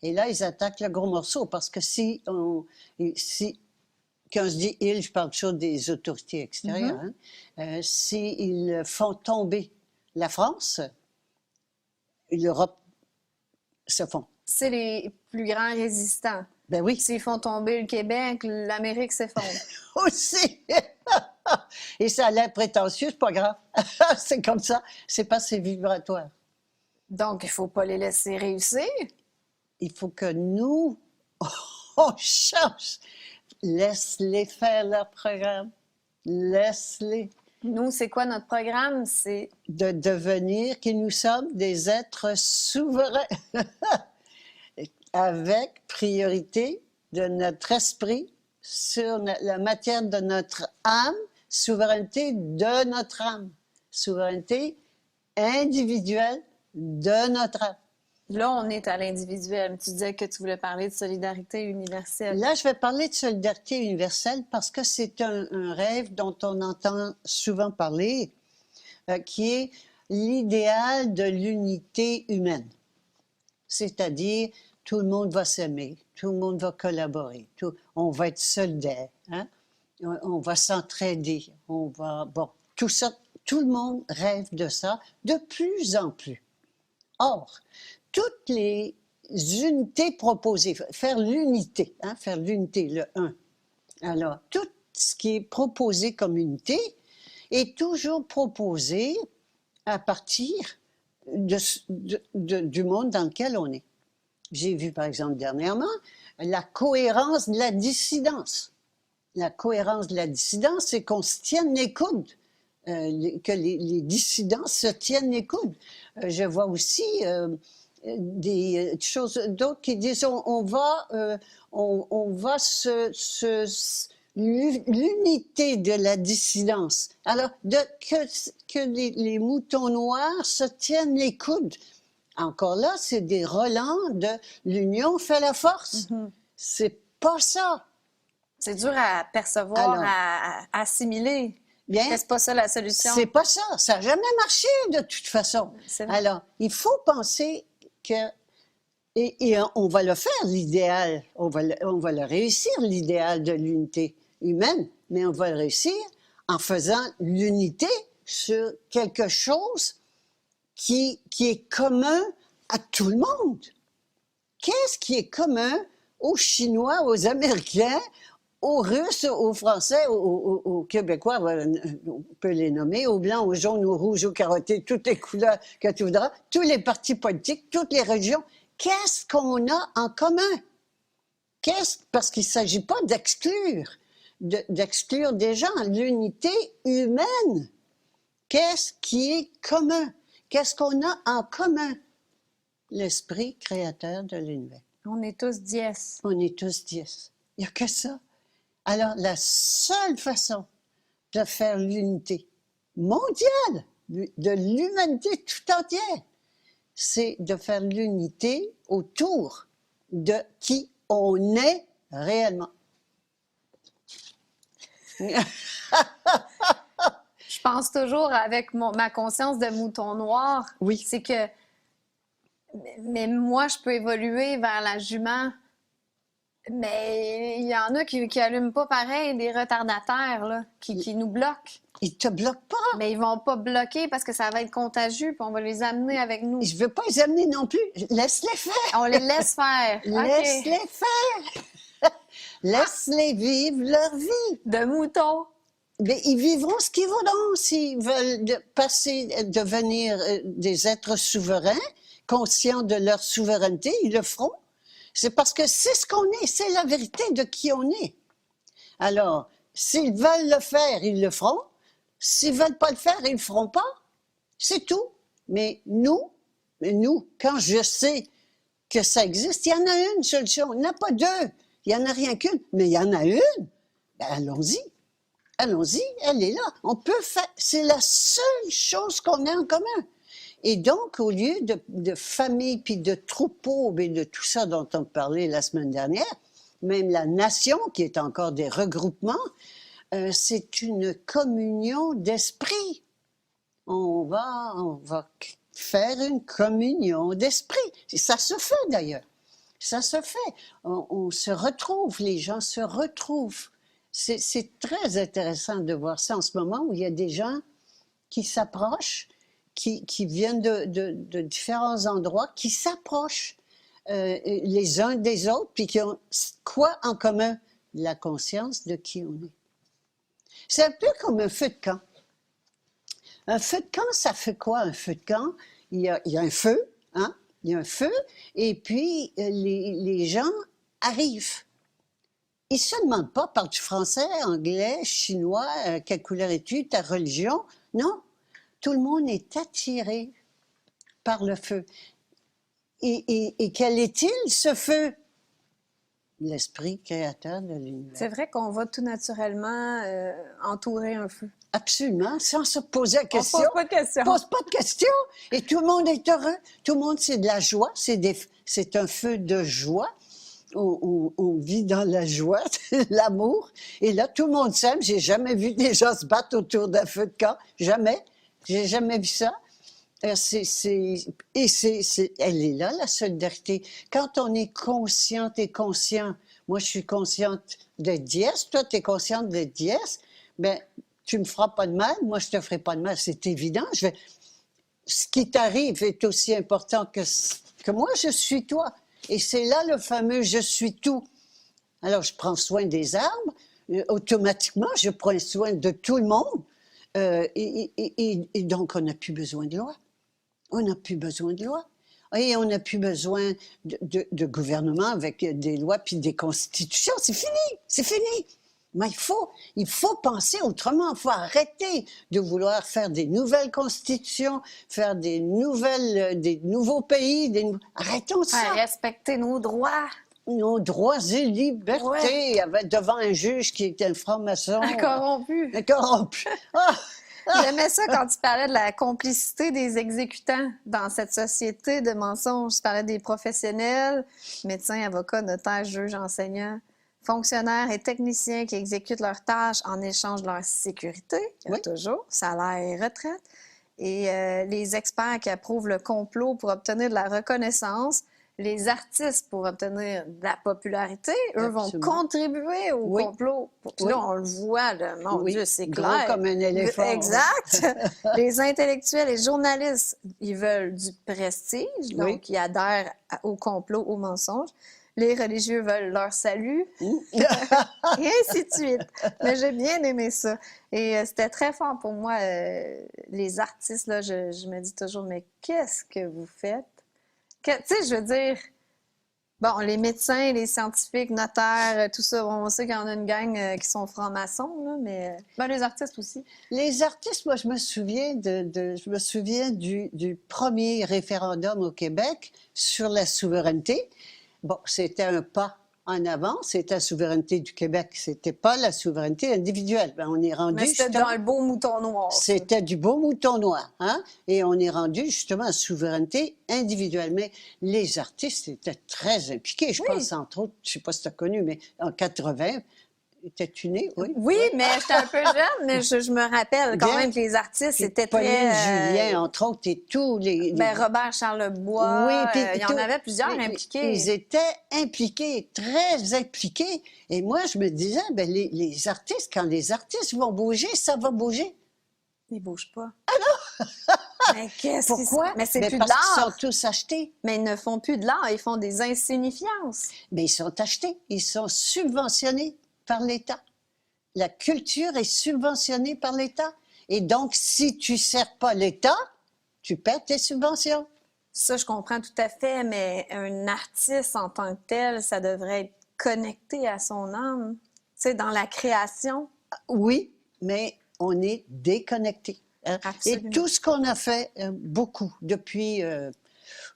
Et là, ils attaquent le gros morceau parce que quand je dis « ils », je parle toujours des autorités extérieures, s'ils font tomber la France, l'Europe se fond. C'est les plus grands résistants. Ben oui. S'ils font tomber le Québec, l'Amérique s'effondre. Aussi. Et ça a l'air prétentieux, c'est pas grave. C'est comme ça. C'est pas assez vibratoire. Donc, il ne faut pas les laisser réussir. Il faut que nous, on change. Laisse-les faire leur programme. Laisse-les. Nous, c'est quoi notre programme? C'est De devenir qui nous sommes des êtres souverains. Avec priorité de notre esprit sur la matière de notre âme, souveraineté de notre âme, souveraineté individuelle de notre âme. là, on est à l'individuel. Tu disais que tu voulais parler de solidarité universelle. Là, je vais parler de solidarité universelle parce que c'est un rêve dont on entend souvent parler, qui est l'idéal de l'unité humaine. C'est-à-dire, tout le monde va s'aimer, tout le monde va collaborer, on va être solidaire, hein? On va s'entraider, tout ça, tout le monde rêve de ça de plus en plus. Or, toutes les unités proposées, faire l'unité, le 1. Alors, tout ce qui est proposé comme unité est toujours proposé à partir du monde dans lequel on est. J'ai vu, par exemple, dernièrement, la cohérence de la dissidence. La cohérence de la dissidence, c'est qu'on se tienne les coudes, que les dissidents se tiennent les coudes. Je vois aussi des choses d'autres qui disent on va l'unité de la dissidence. Alors, que les moutons noirs se tiennent les coudes. Encore là, c'est des relents de l'union fait la force. C'est pas ça. C'est dur à percevoir, Alors, à assimiler. Bien, C'est pas ça la solution. c'est pas ça. Ça n'a jamais marché de toute façon. C'est vrai. Alors, il faut penser que et on va le faire, l'idéal. On va le réussir, l'idéal de l'unité humaine, mais on va le réussir en faisant l'unité sur quelque chose qui est commun à tout le monde. Qu'est-ce qui est commun aux Chinois, aux Américains, aux Russes, aux Français, aux Québécois, on peut les nommer, aux Blancs, aux jaunes, aux rouges, aux carottés, toutes les couleurs que tu voudras, tous les partis politiques, toutes les régions. Qu'est-ce qu'on a en commun? Parce qu'il ne s'agit pas d'exclure des gens, l'unité humaine. Qu'est-ce qui est commun? Qu'est-ce qu'on a en commun? L'esprit créateur de l'univers. On est tous dièses. On est tous 10. Il n'y a que ça. Alors, la seule façon de faire l'unité mondiale de l'humanité tout entière, c'est de faire l'unité autour de qui on est réellement. Je pense toujours avec ma conscience de mouton noir. Oui. C'est que, mais moi, je peux évoluer vers la jument. Mais il y en a qui allument pas pareil, des retardataires, là, qui nous bloquent. Ils te bloquent pas. Mais ils vont pas bloquer parce que ça va être contagieux, puis on va les amener avec nous. Je ne veux pas les amener non plus. Laisse-les faire. On les laisse faire. OK. Laisse-les faire. Laisse-les vivre leur vie. De moutons. Mais ils vivront ce qu'ils voudront. S'ils veulent devenir des êtres souverains, conscients de leur souveraineté, ils le feront. C'est parce que c'est ce qu'on est, c'est la vérité de qui on est. Alors, s'ils veulent le faire, ils le feront. S'ils ne veulent pas le faire, ils ne le feront pas. C'est tout. Mais nous, quand je sais que ça existe, il y en a une solution. Il n'y en a pas deux. Il n'y en a rien qu'une, mais il y en a une. Ben, allons-y. Allons-y, elle est là. On peut faire. C'est la seule chose qu'on a en commun. Et donc, au lieu de famille, puis de troupeaux, et de tout ça dont on parlait la semaine dernière, même la nation, qui est encore des regroupements, c'est une communion d'esprit. On va faire une communion d'esprit. Ça se fait d'ailleurs. Ça se fait. On se retrouve, les gens se retrouvent. C'est très intéressant de voir ça en ce moment où il y a des gens qui s'approchent, qui viennent de différents endroits, qui s'approchent les uns des autres, puis qui ont quoi en commun? La conscience de qui on est. C'est un peu comme un feu de camp. Un feu de camp, ça fait quoi, un feu de camp? Il y a un feu, hein? Il y a un feu, et puis les gens arrivent. Ils ne se demandent pas, parles-tu français, anglais, chinois, quelle couleur es-tu, ta religion? Non. Tout le monde est attiré par le feu. Et quel est-il, ce feu? L'esprit créateur de l'univers. C'est vrai qu'on va tout naturellement entourer un feu. Absolument, sans se poser la On question. pose pas de questions. Pose pas de questions. Et tout le monde est heureux. Tout le monde, c'est de la joie. C'est un feu de joie. On vit dans la joie, l'amour. Et là, tout le monde s'aime. J'ai jamais vu des gens se battre autour d'un feu de camp. Jamais. J'ai jamais vu ça. Elle est là, la solidarité. Quand on est consciente et conscient, moi, je suis consciente d'être dièse, toi, tu es consciente d'être dièse, bien, tu me feras pas de mal, moi, je te ferai pas de mal, c'est évident. Ce qui t'arrive est aussi important que moi, je suis toi. Et c'est là le fameux « je suis tout ». Alors, je prends soin des arbres, automatiquement, je prends soin de tout le monde, et donc, on n'a plus besoin de loi. On n'a plus besoin de loi. Et on n'a plus besoin de gouvernement avec des lois puis des constitutions. C'est fini, c'est fini. Mais il faut penser autrement. Il faut arrêter de vouloir faire des nouvelles constitutions, faire des nouveaux pays. Arrêtons Ouais, ça. respecter nos droits. Nos droits et libertés. Ouais. Il y avait devant un juge qui était un franc-maçon. Corrompu. Corrompu. Ah! J'aimais ça quand tu parlais de la complicité des exécutants dans cette société de mensonges. Tu parlais des professionnels, médecins, avocats, notaires, juges, enseignants, fonctionnaires et techniciens qui exécutent leurs tâches en échange de leur sécurité, il y en a Oui. toujours, salaire et retraite, et les experts qui approuvent le complot pour obtenir de la reconnaissance, les artistes pour obtenir de la popularité, eux vont Absolument. contribuer au Oui. complot. Puis Oui. là, on le voit, là, mon Oui. Dieu, c'est Gros clair. comme un éléphant. Exact. Les intellectuels et journalistes, ils veulent du prestige, donc Oui. ils adhèrent au complot, au mensonge. Les religieux veulent leur salut, et ainsi de suite. Mais j'ai bien aimé ça. Et c'était très fort pour moi. Les artistes, là, je me dis toujours, mais qu'est-ce que vous faites? Tu sais, je veux dire, bon, les médecins, les scientifiques, notaires, tout ça, on sait qu'il y en a une gang qui sont francs-maçons, là, mais ben, les artistes aussi. Les artistes, moi, je me souviens du premier référendum au Québec sur la souveraineté. Bon, c'était un pas en avant, c'était la souveraineté du Québec, c'était pas la souveraineté individuelle. Ben, on est rendu Mais c'était justement- dans le beau mouton noir. ça. C'était du beau mouton noir, hein? Et on est rendu justement à souveraineté individuelle. Mais les artistes étaient très impliqués. Je Oui. pense, entre autres, je sais pas si tu as connu, mais en 80, étais-tu né? Oui. Oui, mais j'étais un peu jeune, mais je me rappelle quand Bien. même que les artistes Puis étaient Pauline très... Julien, entre autres, et tous les... Ben, Robert Charlebois, puis il y en tout- avait plusieurs ils- impliqués. Ils étaient impliqués, très impliqués. Et moi, je me disais, ben, les artistes, quand les artistes vont bouger, ça va bouger. Ils bougent pas. Ah non! Mais qu'est-ce qu'ils Pourquoi? Mais c'est Ben, plus de parce qu'ils l'art. sont tous achetés. Mais ils ne font plus de l'art, ils font des insignifiances. Mais ils sont achetés. Ils sont subventionnés par l'État. La culture est subventionnée par l'État. Et donc, si tu ne sers pas l'État, tu perds tes subventions. Ça, je comprends tout à fait, mais un artiste en tant que tel, ça devrait être connecté à son âme. Tu sais, dans la création. Oui, mais on est déconnecté. Hein? Et Absolument. tout ce qu'on a fait, beaucoup, depuis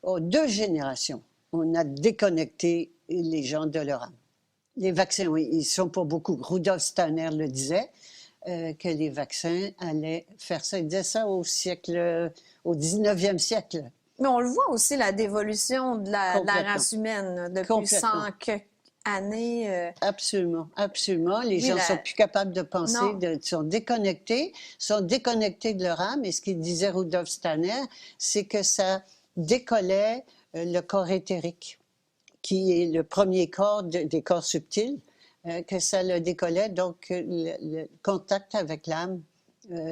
2 générations, on a déconnecté les gens de leur âme. Les vaccins, oui, ils sont pour beaucoup. Rudolf Steiner le disait, que les vaccins allaient faire ça. Il disait ça au 19e siècle. Mais on le voit aussi, la dévolution de la Complètement. race humaine là, depuis Complètement. 100 quelques années. Absolument, absolument. Les Oui, gens la- sont plus capables de penser, Non. sont déconnectés de leur âme. Et ce qu'il disait Rudolf Steiner, c'est que ça décollait le corps éthérique, qui est le premier corps des corps subtils, que ça le décollait, donc le contact avec l'âme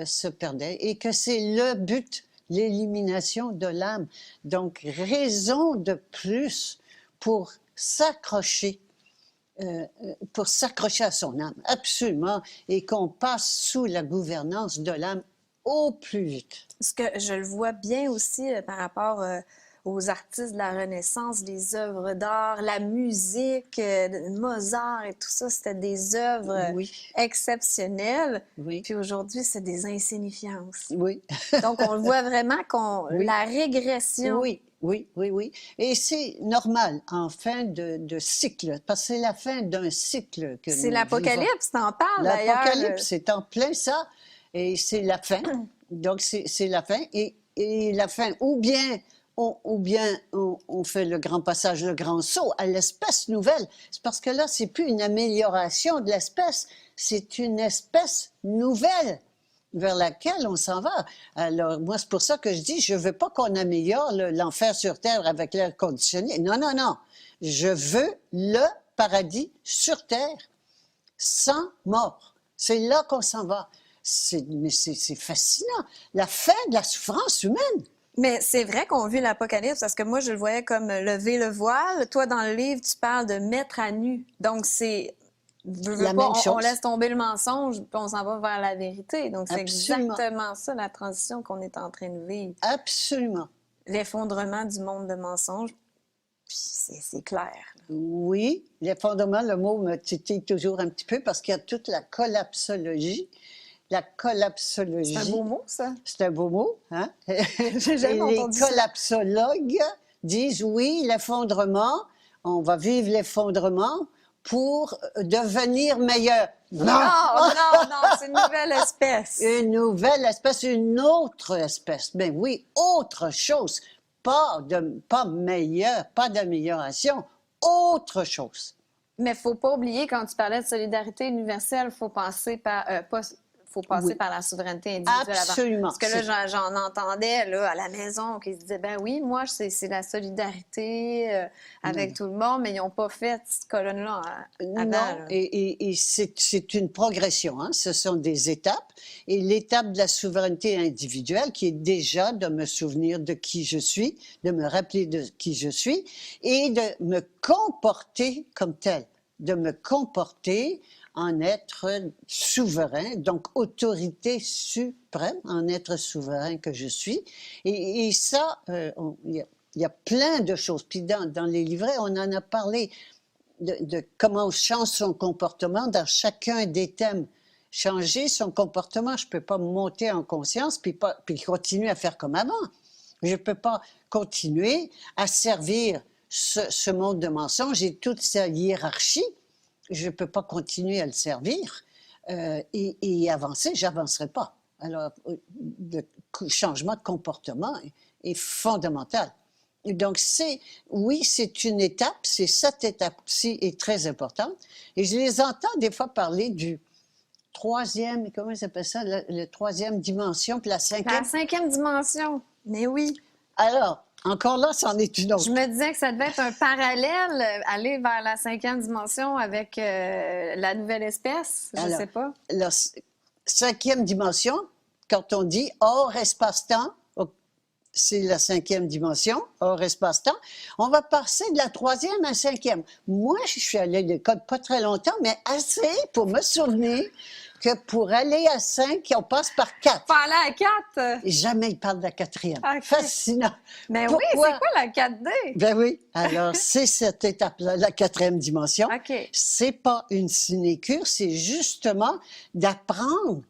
se perdait. Et que c'est le but, l'élimination de l'âme. Donc, raison de plus pour s'accrocher à son âme, absolument, et qu'on passe sous la gouvernance de l'âme au plus vite. Ce que je le vois bien aussi par rapport aux artistes de la Renaissance, les œuvres d'art, la musique, Mozart et tout ça, c'était des œuvres Oui, exceptionnelles. oui, Puis aujourd'hui, c'est des insignifiances. oui, Donc, on le voit vraiment Oui. la régression. oui, oui, oui, oui. Et c'est normal en fin de cycle, parce que c'est la fin d'un cycle que C'est nous l'Apocalypse, t'en parles vivons. d'ailleurs. L'Apocalypse, c'est en plein ça, et c'est la fin. Donc, c'est la fin, et la fin, ou bien on fait le grand passage, le grand saut à l'espèce nouvelle. C'est parce que là, c'est plus une amélioration de l'espèce, c'est une espèce nouvelle vers laquelle on s'en va. Alors, moi, c'est pour ça que je dis, je veux pas qu'on améliore l'enfer sur Terre avec l'air conditionné. Non, non, non. Je veux le paradis sur Terre, sans mort. C'est là qu'on s'en va. Mais c'est fascinant. La fin de la souffrance humaine. Mais c'est vrai qu'on vit l'Apocalypse parce que moi, je le voyais comme lever le voile. Toi, dans le livre, tu parles de mettre à nu. Donc, c'est... La même chose. On laisse tomber le mensonge puis on s'en va vers la vérité. Donc, c'est Absolument. exactement ça, la transition qu'on est en train de vivre. Absolument. L'effondrement du monde de mensonges Puis c'est clair. Là. Oui, l'effondrement, le mot me titille toujours un petit peu parce qu'il y a toute la collapsologie. La C'est un collapsologie, beau mot, ça. c'est un beau mot, hein? J'ai Et jamais les entendu ça. collapsologues disent oui, l'effondrement, on va vivre l'effondrement pour devenir meilleur. Non! Non, non, non, c'est une nouvelle espèce. Une nouvelle espèce, une autre espèce. Ben oui, autre chose. Pas meilleur, pas d'amélioration, autre chose. Mais il ne faut pas oublier, quand tu parlais de solidarité universelle, il faut passer par, faut passer Oui. par la souveraineté individuelle avant. Absolument. Parce que là, j'en entendais là, à la maison qui se disaient, ben oui, moi, c'est la solidarité avec tout le monde, mais ils n'ont pas fait cette colonne-là avant. Non, Là. et c'est une progression, hein? Ce sont des étapes. Et l'étape de la souveraineté individuelle, qui est déjà de me souvenir de qui je suis, de me rappeler de qui je suis, et de me comporter comme tel, de me comporter en être souverain, donc autorité suprême, en être souverain que je suis. Et ça, il y a plein de choses. Puis dans les livrets, on en a parlé de comment on change son comportement dans chacun des thèmes. Changer son comportement, je ne peux pas monter en conscience puis continuer à faire comme avant. Je ne peux pas continuer à servir ce monde de mensonges et toute sa hiérarchie. Je ne peux pas continuer à le servir et avancer, je n'avancerai pas. Alors, le changement de comportement est fondamental. Donc, oui, c'est une étape, c'est cette étape-ci est très importante. Et je les entends des fois parler du troisième, comment ça s'appelle ça, le troisième dimension, puis la cinquième. La cinquième dimension, mais oui. Alors, encore là, c'en est une autre. Je me disais que ça devait être un parallèle, aller vers la cinquième dimension avec la nouvelle espèce, je ne sais pas. La cinquième dimension, quand on dit hors espace-temps, c'est la cinquième dimension, hors espace-temps. On va passer de la troisième à la cinquième. Moi, je suis allée à l'école pas très longtemps, mais assez pour me souvenir que pour aller à 5, on passe par 4. Pas aller à 4? Et jamais il parle de la quatrième. Okay. Fascinant. Mais pourquoi? Oui, c'est quoi la 4D? Ben oui. Alors, c'est cette étape-là, la quatrième dimension. OK. C'est pas une sinécure, c'est justement d'apprendre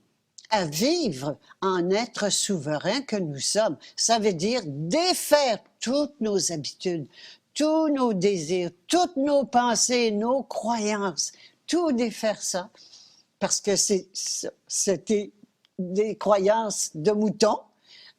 à vivre en être souverain que nous sommes. Ça veut dire défaire toutes nos habitudes, tous nos désirs, toutes nos pensées, nos croyances, tout défaire ça, parce que c'était des croyances de moutons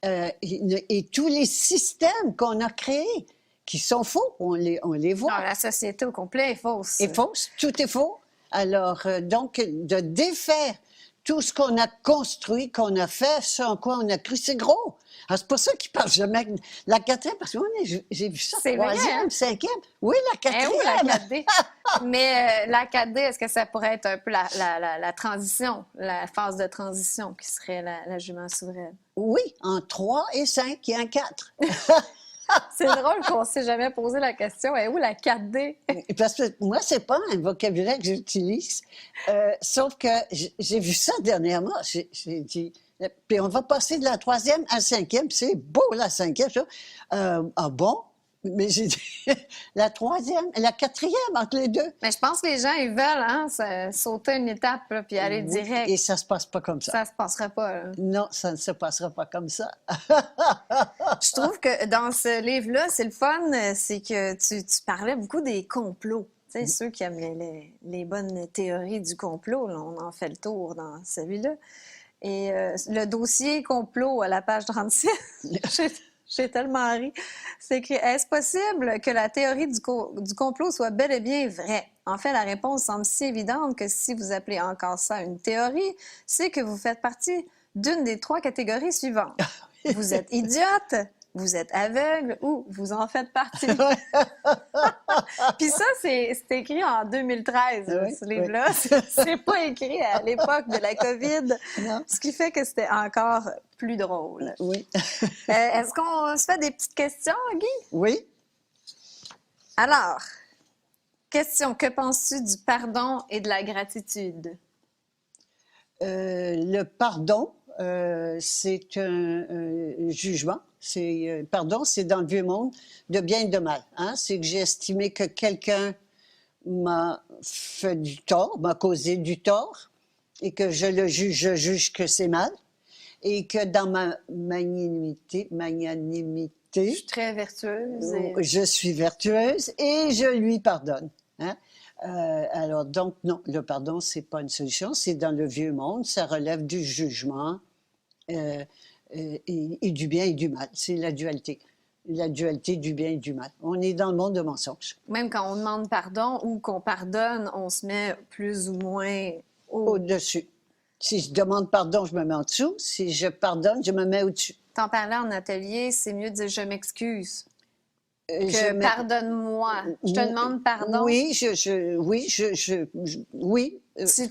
et tous les systèmes qu'on a créés qui sont faux, on les voit. Non, la société au complet est fausse. Est fausse, tout est faux. Alors, donc, de défaire tout ce qu'on a construit, qu'on a fait, ce en quoi on a cru, c'est gros. Alors, c'est pour ça qu'ils parlent jamais de la quatrième, parce que j'ai vu ça, troisième, hein? cinquième. Oui, la quatrième. Oui, la 4D. Mais la 4D, est-ce que ça pourrait être un peu la transition, la phase de transition qui serait la jument souveraine? Oui, en 3 et 5, il y a un 4. C'est drôle qu'on ne s'est jamais posé la question. Et où la 4D? Parce que moi, c'est pas un vocabulaire que j'utilise. Sauf que j'ai vu ça dernièrement. J'ai dit, puis on va passer de la troisième à la cinquième. C'est beau, la cinquième. Ah bon? Mais j'ai dit, la troisième, la quatrième entre les deux. Mais je pense que les gens, ils veulent sauter une étape là, puis aller direct. Et ça se passe pas comme ça. Ça se passera pas. Là. Non, ça ne se passera pas comme ça. Je trouve que dans ce livre-là, c'est le fun, c'est que tu parlais beaucoup des complots. Tu sais, ceux qui aiment les bonnes théories du complot, là, on en fait le tour dans celui-là. Et le dossier complot à la page 36, j'ai tellement ri. C'est écrit « Est-ce possible que la théorie du complot soit bel et bien vraie? En fait, la réponse semble si évidente que si vous appelez encore ça une théorie, c'est que vous faites partie d'une des 3 catégories suivantes. Vous êtes idiote, vous êtes aveugle ou vous en faites partie. » Puis ça, c'est écrit en 2013, oui, ce livre-là. Oui. C'est pas écrit à l'époque de la COVID, non. Ce qui fait que c'était encore plus drôle. Oui. Est-ce qu'on se fait des petites questions, Guy? Oui. Alors, question, que penses-tu du pardon et de la gratitude? Le pardon, c'est un jugement Pardon, c'est dans le vieux monde de bien et de mal. Hein? C'est que j'ai estimé que quelqu'un m'a fait du tort, m'a causé du tort, et que je juge que c'est mal, et que dans ma magnanimité, Je suis très vertueuse. je suis vertueuse et je lui pardonne. Hein? Alors, donc, non, le pardon, c'est pas une solution, c'est dans le vieux monde, ça relève du jugement et du bien et du mal. C'est la dualité du bien et du mal. On est dans le monde de mensonges. Même quand on demande pardon ou qu'on pardonne, on se met plus ou moins Au-dessus. Si je demande pardon, je me mets en dessous. Si je pardonne, je me mets au-dessus. T'en parlais en atelier, c'est mieux de dire je m'excuse Je que mets- pardonne-moi. Je te demande pardon. Oui, oui. Si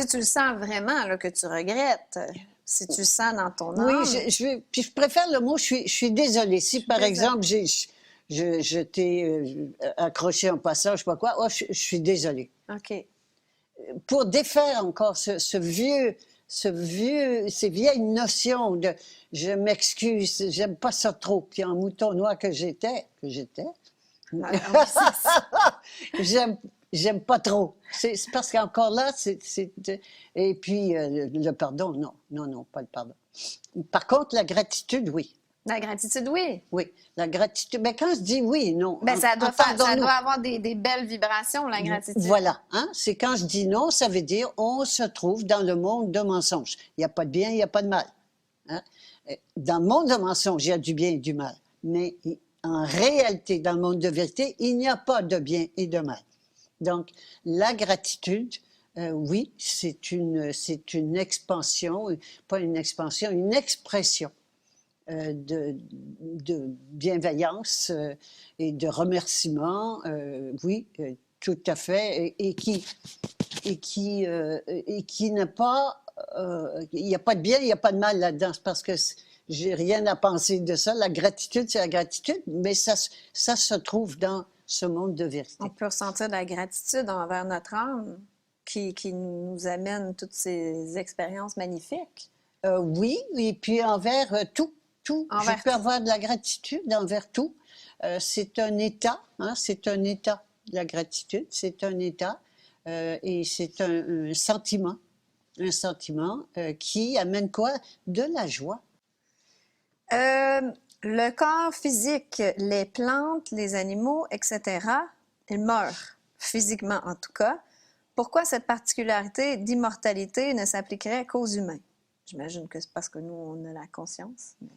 tu le sens vraiment là, que tu regrettes, si tu le sens dans ton âme. Oui, puis je préfère le mot je suis désolée. Si, par désolée. exemple, je t'ai accroché en passant, je sais pas quoi, oh, je suis désolée. OK. Pour défaire encore ces vieilles notions de je m'excuse, j'aime pas ça trop, puis en mouton noir que j'étais, Alors, oui, c'est ça. j'aime pas trop. C'est parce qu'encore là, et puis le pardon, non, pas le pardon. Par contre, la gratitude, oui. La gratitude, oui. Oui, la gratitude. Mais quand je dis oui, non. Ben, ça doit entendons-nous. avoir des belles vibrations, la gratitude. Voilà, hein? C'est quand je dis non, ça veut dire on se trouve dans le monde de mensonges. Il n'y a pas de bien, il n'y a pas de mal. Hein? Dans le monde de mensonges, il y a du bien et du mal. Mais en réalité, dans le monde de vérité, il n'y a pas de bien et de mal. Donc, la gratitude, oui, c'est une expansion, pas une expansion, une expression de bienveillance et de remerciement, oui, tout à fait, et qui n'a pas, il n'y a pas de bien, il n'y a pas de mal là-dedans, c'est parce que j'ai rien à penser de ça. La gratitude, c'est la gratitude, mais ça se trouve dans ce monde de vérité. On peut ressentir de la gratitude envers notre âme qui nous amène toutes ces expériences magnifiques. Oui, et puis envers tout. Envers Je peux tout. avoir de la gratitude envers tout. C'est un état, hein, c'est un état. La gratitude, c'est un état et c'est un sentiment qui amène quoi? De la joie. Le corps physique, les plantes, les animaux, etc., ils meurent, physiquement en tout cas. Pourquoi cette particularité d'immortalité ne s'appliquerait qu'aux humains? J'imagine que c'est parce que nous, on a la conscience. Mais...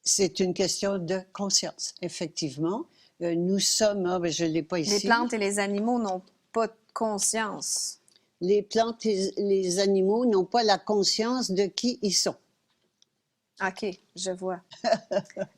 C'est une question de conscience, effectivement. Nous sommes, je ne l'ai pas ici. Les plantes et les animaux n'ont pas de conscience. Les plantes et les animaux n'ont pas la conscience de qui ils sont. OK, je vois.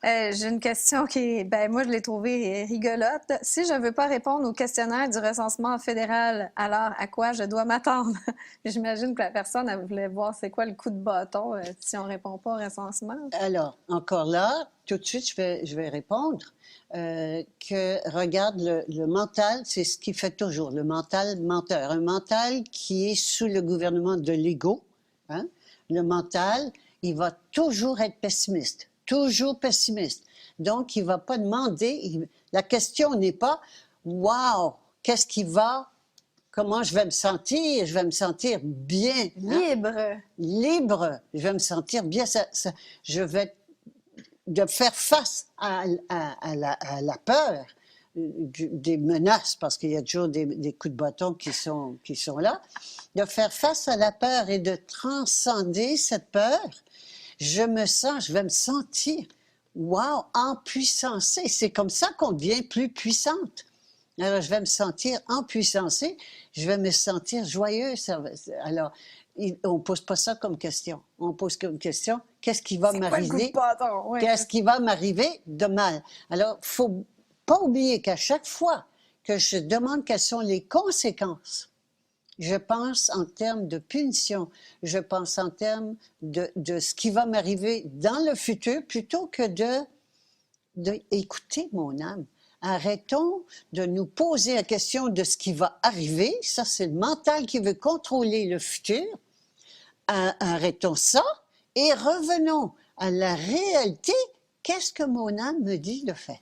J'ai une question ben moi, je l'ai trouvée rigolote. Si je ne veux pas répondre au questionnaire du recensement fédéral, alors à quoi je dois m'attendre? J'imagine que la personne, elle voulait voir c'est quoi le coup de bâton si on ne répond pas au recensement. Alors, encore là, tout de suite, je vais répondre que, regarde, le mental, c'est ce qui fait toujours, le mental menteur. Un mental qui est sous le gouvernement de l'ego, hein? Le mental, il va toujours être pessimiste, toujours pessimiste. Donc, il ne va pas demander, la question n'est pas « Wow, qu'est-ce qui va, comment je vais me sentir? Je vais me sentir bien. Hein? Libre. Libre, je vais me sentir bien. Je vais de faire face à la peur, des menaces, parce qu'il y a toujours des coups de bâton qui sont là, de faire face à la peur et de transcender cette peur. Je vais me sentir, wow, empuissancée. C'est comme ça qu'on devient plus puissante. Alors, je vais me sentir empuissancée, je vais me sentir joyeuse. Alors, on ne pose pas ça comme question. On pose comme question, qu'est-ce qui va m'arriver? Ouais. Qu'est-ce qui va m'arriver de mal? Alors, il ne faut pas oublier qu'à chaque fois que je demande quelles sont les conséquences, je pense en termes de punition, je pense en termes de ce qui va m'arriver dans le futur, plutôt que de écouter mon âme. Arrêtons de nous poser la question de ce qui va arriver. Ça, c'est le mental qui veut contrôler le futur. Arrêtons ça et revenons à la réalité qu'est-ce que mon âme me dit de faire?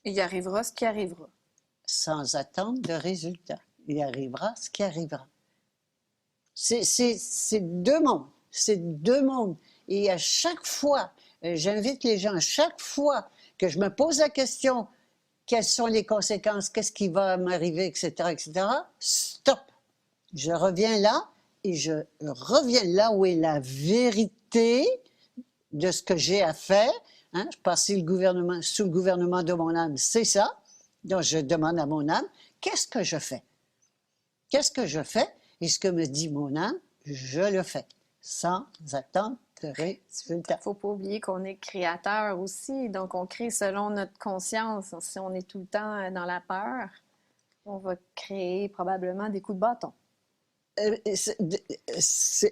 Il arrivera ce qui arrivera. Sans attendre de résultat. Il arrivera ce qui arrivera. C'est deux mondes. C'est deux mondes. Et à chaque fois, j'invite les gens, à chaque fois que je me pose la question, quelles sont les conséquences, qu'est-ce qui va m'arriver, etc., stop. Je reviens là et je reviens là où est la vérité de ce que j'ai à faire. Hein? Je passe sous le gouvernement de mon âme, c'est ça. Donc, je demande à mon âme, qu'est-ce que je fais? Qu'est-ce que je fais? Et ce que me dit mon âme, je le fais, sans attendre de résultat. Il ne faut pas oublier qu'on est créateur aussi, donc on crée selon notre conscience. Si on est tout le temps dans la peur, on va créer probablement des coups de bâton.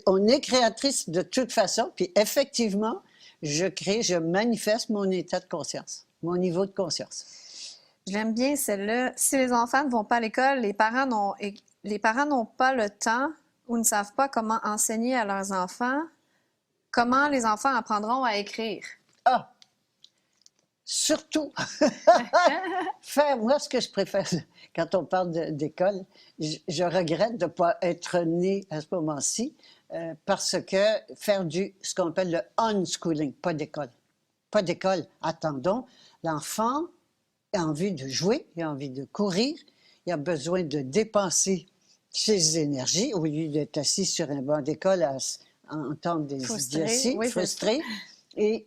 On est créatrice de toute façon, puis effectivement, je manifeste mon état de conscience, mon niveau de conscience. J'aime bien celle-là. Si les enfants ne vont pas à l'école, les parents n'ont pas le temps ou ne savent pas comment enseigner à leurs enfants, comment les enfants apprendront à écrire? Ah! Surtout, moi, ce que je préfère, quand on parle d'école, je regrette de ne pas être née à ce moment-ci, parce que faire ce qu'on appelle le unschooling, pas d'école. Pas d'école. Attendons, l'enfant a envie de jouer, il a envie de courir, il a besoin de dépenser ses énergies au lieu d'être assis sur un banc d'école à entendre des idioties, frustré. Et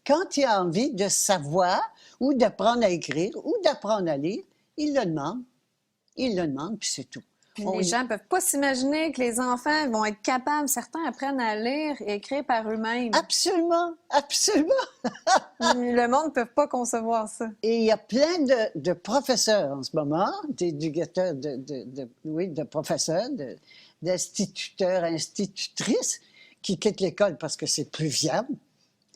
quand il a envie de savoir ou d'apprendre à écrire ou d'apprendre à lire, il le demande, puis c'est tout. Puis les gens ne peuvent pas s'imaginer que les enfants vont être capables, certains apprennent à lire et écrire par eux-mêmes. Absolument, absolument. Le monde ne peut pas concevoir ça. Et il y a plein de professeurs en ce moment, d'éducateurs, de professeurs, d'instituteurs, institutrices qui quittent l'école parce que c'est plus viable.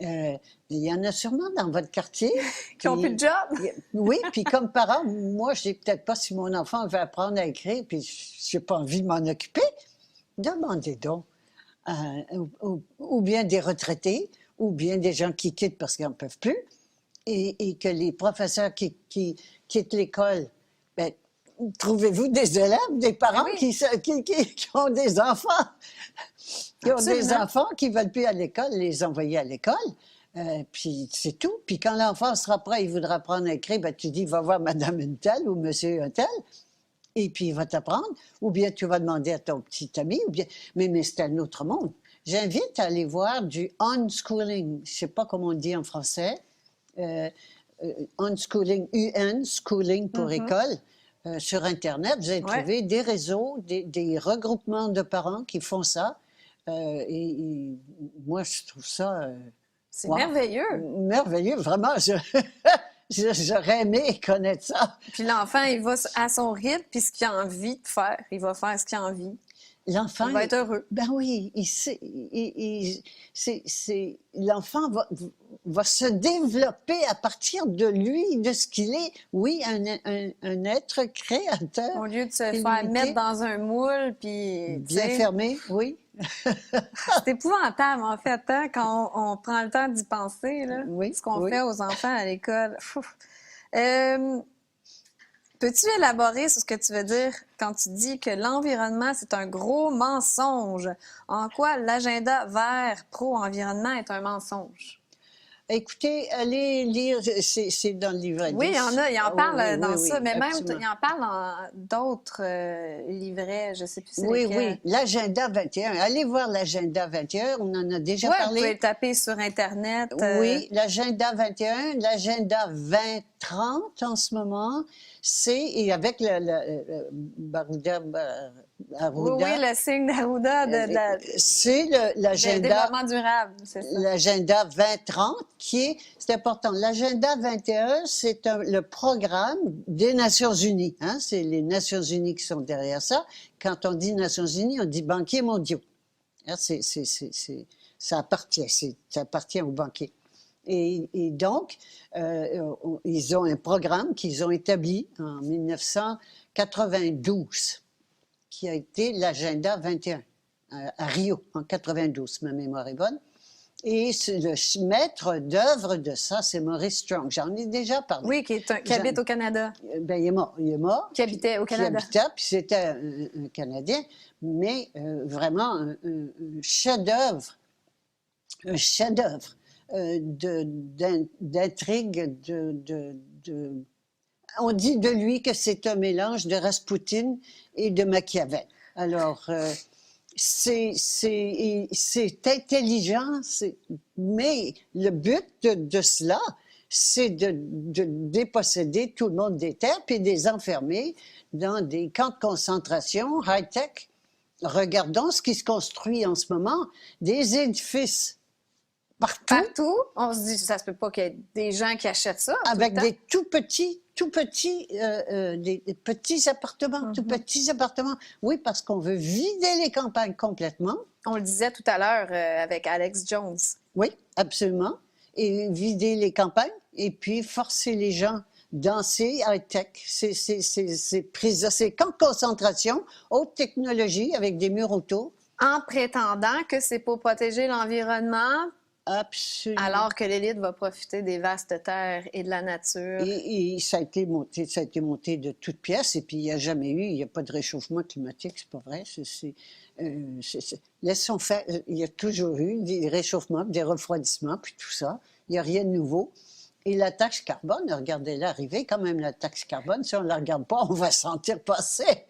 Il y en a sûrement dans votre quartier. Qui n'ont plus de job. Oui, puis comme parent, moi, je ne sais peut-être pas si mon enfant veut apprendre à écrire, puis je n'ai pas envie de m'en occuper. Demandez donc. Ou bien des retraités, ou bien des gens qui quittent parce qu'ils n'en peuvent plus, et que les professeurs qui quittent l'école, ben, trouvez-vous des élèves, des parents qui ont des enfants, qui ne veulent plus à l'école, les envoyer à l'école. Puis c'est tout. Puis quand l'enfant sera prêt, il voudra apprendre à écrire, ben, tu dis, va voir madame une telle ou monsieur un tel, et puis il va t'apprendre. Ou bien tu vas demander à ton petit ami, ou bien... mais c'est un autre monde. J'invite à aller voir du unschooling. Je ne sais pas comment on dit en français. Unschooling, schooling pour école. Sur Internet, vous allez trouver des réseaux, des regroupements de parents qui font ça. Et moi, je trouve ça... c'est merveilleux. Merveilleux, vraiment. J'aurais aimé connaître ça. Puis l'enfant, il va à son rythme, puis ce qu'il a envie de faire, il va faire ce qu'il a envie. L'enfant... Il va être heureux. Ben oui, l'enfant va se développer à partir de lui, de ce qu'il est. Oui, un être créateur. Au lieu de se faire mettre dans un moule, puis... Bien fermé, oui. C'est épouvantable, en fait, hein, quand on prend le temps d'y penser, là, ce qu'on fait aux enfants à l'école. Peux-tu élaborer sur ce que tu veux dire quand tu dis que l'environnement, c'est un gros mensonge? En quoi l'agenda vert pro-environnement est un mensonge? Écoutez, allez lire, c'est dans le livret 10. Oui, il en parle dans ça, mais absolument. même, il en parle dans d'autres livrets, je ne sais plus c'est lesquels. Oui, l'agenda 21. Allez voir l'agenda 21, on en a déjà parlé. Vous pouvez le taper sur Internet. Oui, l'agenda 21, l'agenda 2030 en ce moment, et avec le Barouda, Arruda. Oui, le signe d'Arruda c'est l'agenda... développement durable, c'est ça. L'agenda 2030, c'est important. L'agenda 21, c'est le programme des Nations Unies. Hein? C'est les Nations Unies qui sont derrière ça. Quand on dit Nations Unies, on dit banquiers mondiaux. Hein? Ça appartient aux banquiers. Et donc, ils ont un programme qu'ils ont établi en 1992, qui a été l'agenda 21, à Rio, en 92, ma mémoire est bonne. Et le maître d'œuvre de ça, c'est Maurice Strong. J'en ai déjà parlé. Oui, qui habite au Canada. Ben, il est mort. Il est mort. Qui habitait au Canada. Qui habitait, puis c'était un Canadien, mais vraiment un chef-d'œuvre. Un chef-d'œuvre d'intrigue, On dit de lui que c'est un mélange de Raspoutine et de Machiavel. Alors, c'est intelligent, mais le but de cela, c'est de déposséder tout le monde des terres puis de les enfermer dans des camps de concentration high-tech. Regardons ce qui se construit en ce moment, des édifices partout. On se dit, ça se peut pas qu'il y ait des gens qui achètent ça. Avec des tout petits appartements, tout petits appartements. Oui, parce qu'on veut vider les campagnes complètement. On le disait tout à l'heure avec Alex Jones. Oui, absolument. Et vider les campagnes et puis forcer les gens danser high-tech. C'est camps de concentration, haute technologie avec des murs auto. En prétendant que c'est pour protéger l'environnement. Absolument. Alors que l'élite va profiter des vastes terres et de la nature. Et ça a été monté de toutes pièces, et puis il n'y a pas de réchauffement climatique, c'est pas vrai. Laissons faire. Il y a toujours eu des réchauffements, des refroidissements, puis tout ça. Il n'y a rien de nouveau. Et la taxe carbone, regardez-la arriver, quand même, la taxe carbone, si on ne la regarde pas, on va sentir passer.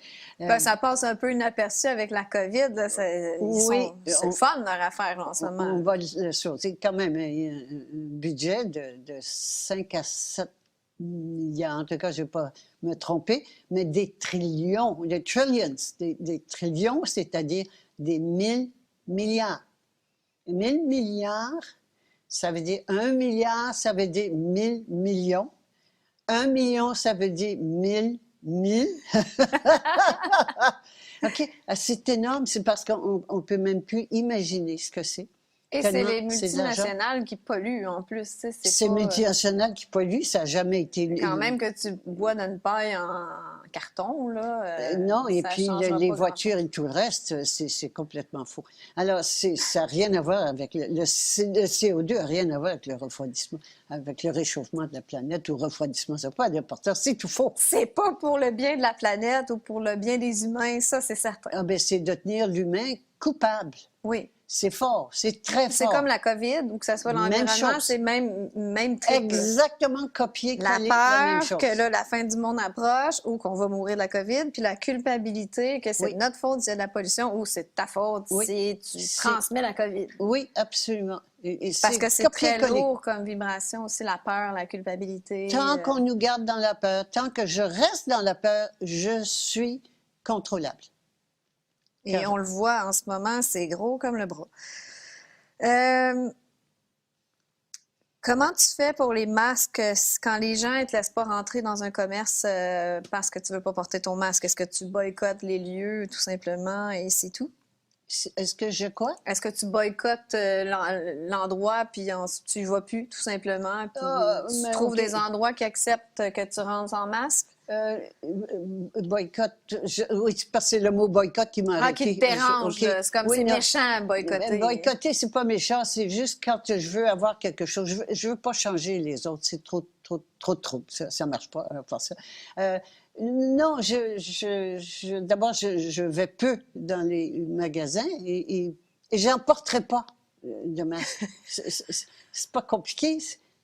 Ça passe un peu inaperçu avec la COVID. C'est le fun, leur affaire, en ce moment. On va le sauter. Quand même, il y a un budget de 5 à 7 milliards, en tout cas, je ne vais pas me tromper, mais des trillions, des trillions, des trillions, c'est-à-dire des 1000 milliards. 1000 milliards... Ça veut dire 1 milliard, ça veut dire 1000 millions. 1 million, ça veut dire 1000 000. OK, c'est énorme, c'est parce qu'on ne peut même plus imaginer ce que c'est. Et c'est les multinationales qui polluent en plus. C'est multinationales qui polluent, ça n'a jamais été... Quand même que tu bois d'une paille en carton, là. Non, et puis les voitures et tout le reste, c'est complètement faux. Alors, ça n'a rien à voir avec... Le CO2 n'a rien à voir avec le refroidissement, avec le réchauffement de la planète ou refroidissement, ça n'a pas d'importance, c'est tout faux. C'est pas pour le bien de la planète ou pour le bien des humains, ça, c'est certain. Ah ben, c'est de tenir l'humain coupable. Oui. C'est fort, c'est très fort. C'est comme la COVID, ou que ce soit l'environnement, c'est même triple. Exactement copier-coller la même peur chose. que là, la fin du monde approche ou qu'on va mourir de la COVID, puis la culpabilité que c'est notre faute s'il y a de la pollution ou c'est ta faute si tu transmets la COVID. Oui, absolument. Parce que c'est très lourd comme vibration aussi, la peur, la culpabilité. Tant qu'on nous garde dans la peur, tant que je reste dans la peur, je suis contrôlable. Et on le voit en ce moment, c'est gros comme le bras. Comment tu fais pour les masques quand les gens ne te laissent pas rentrer dans un commerce parce que tu ne veux pas porter ton masque? Est-ce que tu boycottes les lieux tout simplement et c'est tout? Est-ce que je quoi? Est-ce que tu boycottes l'endroit puis tu y vas plus tout simplement? Puis tu trouves des endroits qui acceptent que tu rentres sans masque? Boycott, oui, parce que c'est le mot boycott qui m'a arrêté. Qui te dérange, c'est comme c'est méchant, boycotter. Boycotter, c'est pas méchant, c'est juste quand je veux avoir quelque chose. Je veux pas changer les autres, c'est trop de trouble, ça marche pas, faire ça. Non, d'abord, je vais peu dans les magasins et j'en porterai pas de masque. C'est pas compliqué,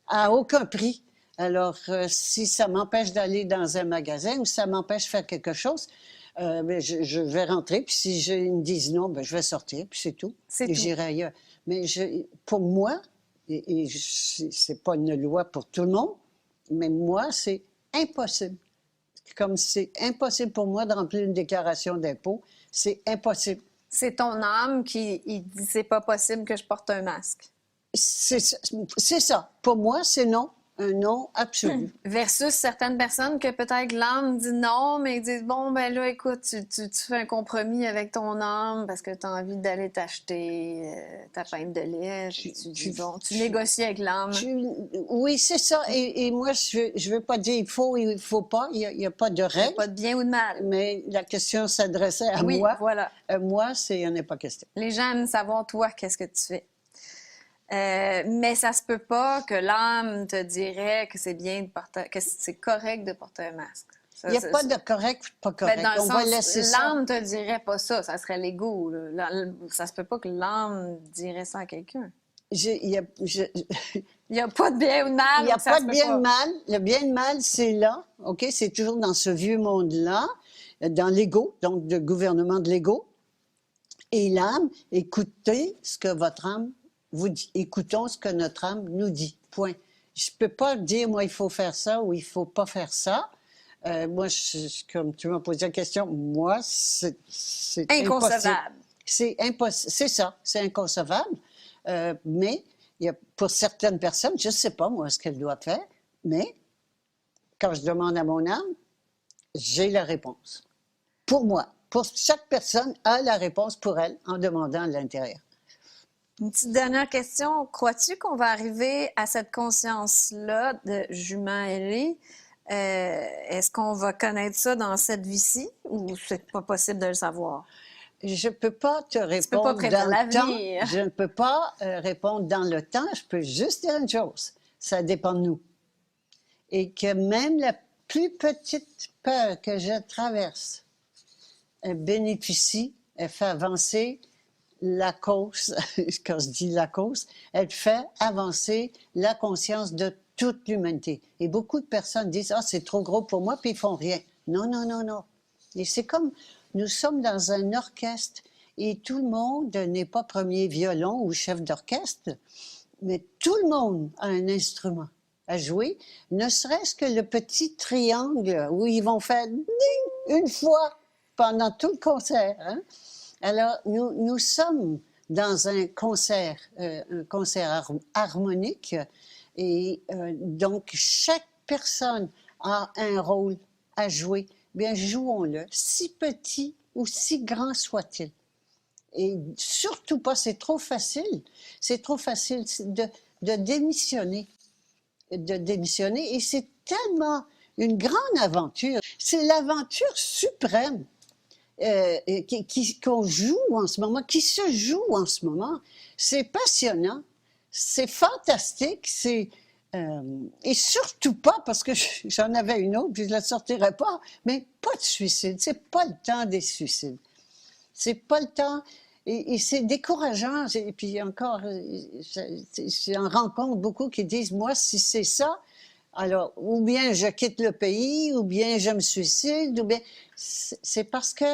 à aucun prix. Alors, si ça m'empêche d'aller dans un magasin ou si ça m'empêche de faire quelque chose, ben, je vais rentrer. Puis si ils me disent non, ben, je vais sortir, puis c'est tout. Et j'irai ailleurs. Mais pour moi, et c'est pas une loi pour tout le monde, mais moi, c'est impossible. Comme c'est impossible pour moi de remplir une déclaration d'impôt, c'est impossible. C'est ton âme qui dit c'est pas possible que je porte un masque. C'est ça. Pour moi, c'est non. Un non absolu. Versus certaines personnes que peut-être l'âme dit non, mais ils disent bon, ben là, écoute, tu fais un compromis avec ton âme parce que tu as envie d'aller t'acheter ta pinte de lait. Tu négocies avec l'âme. Oui, c'est ça. Et moi, je veux pas dire il faut pas. Il n'y a pas de règle. Il n'y a pas de bien ou de mal. Mais la question s'adressait à moi. Voilà. Moi, il n'y en a pas question. Les gens aiment savoir, toi, qu'est-ce que tu fais. Mais ça se peut pas que l'âme te dirait que c'est bien de porter, que c'est correct de porter un masque. Il n'y a pas de correct ou pas correct. Dans le On va sens, laisser ça. l'âme te dirait pas ça, ça serait l'ego. Ça se peut pas que l'âme dirait ça à quelqu'un. Il n'y a pas de bien ou de mal. Il n'y a ça pas se de peut bien pas. de mal. Le bien et le mal, c'est là. OK? C'est toujours dans ce vieux monde-là, dans l'ego, donc le gouvernement de l'ego. Et l'âme, écoutez ce que votre âme vous dit. Écoutons ce que notre âme nous dit. Point. Je ne peux pas dire, moi, il faut faire ça ou il ne faut pas faire ça. Moi, comme tu m'as posé la question, moi, c'est Inconcevable. C'est ça, c'est inconcevable. Mais il y a, pour certaines personnes, je ne sais pas, moi, ce qu'elles doivent faire, mais quand je demande à mon âme, j'ai la réponse. Pour moi. Pour chaque personne a la réponse pour elle en demandant à l'intérieur. Une petite dernière question. Crois-tu qu'on va arriver à cette conscience-là de jument ailé? Est-ce qu'on va connaître ça dans cette vie-ci ou c'est pas possible de le savoir? Je ne peux pas te répondre Tu peux pas prédire dans le temps. l'avenir. Je ne peux pas répondre dans le temps. Je peux juste dire une chose. Ça dépend de nous. Et que même la plus petite peur que je traverse, elle bénéficie, elle fait avancer la cause, quand je dis la cause, elle fait avancer la conscience de toute l'humanité. Et beaucoup de personnes disent « Ah, c'est trop gros pour moi », puis ils font rien. Non, non, non, non. Et c'est comme, nous sommes dans un orchestre et tout le monde n'est pas premier violon ou chef d'orchestre, mais tout le monde a un instrument à jouer, ne serait-ce que le petit triangle où ils vont faire « ding » une fois pendant tout le concert. Hein? Alors, nous sommes dans un concert harmonique et donc chaque personne a un rôle à jouer. Bien, jouons-le, si petit ou si grand soit-il. Et surtout pas, c'est trop facile de démissionner. Et c'est tellement une grande aventure. C'est l'aventure suprême. Qu'on joue en ce moment, qui se joue en ce moment. C'est passionnant, c'est fantastique, et surtout pas, parce que j'en avais une autre, puis je ne la sortirais pas, mais pas de suicide. C'est pas le temps des suicides. C'est pas le temps, et c'est décourageant. Et puis encore, j'en rencontre beaucoup qui disent, moi, si c'est ça, alors, ou bien je quitte le pays, ou bien je me suicide, ou bien... C'est parce que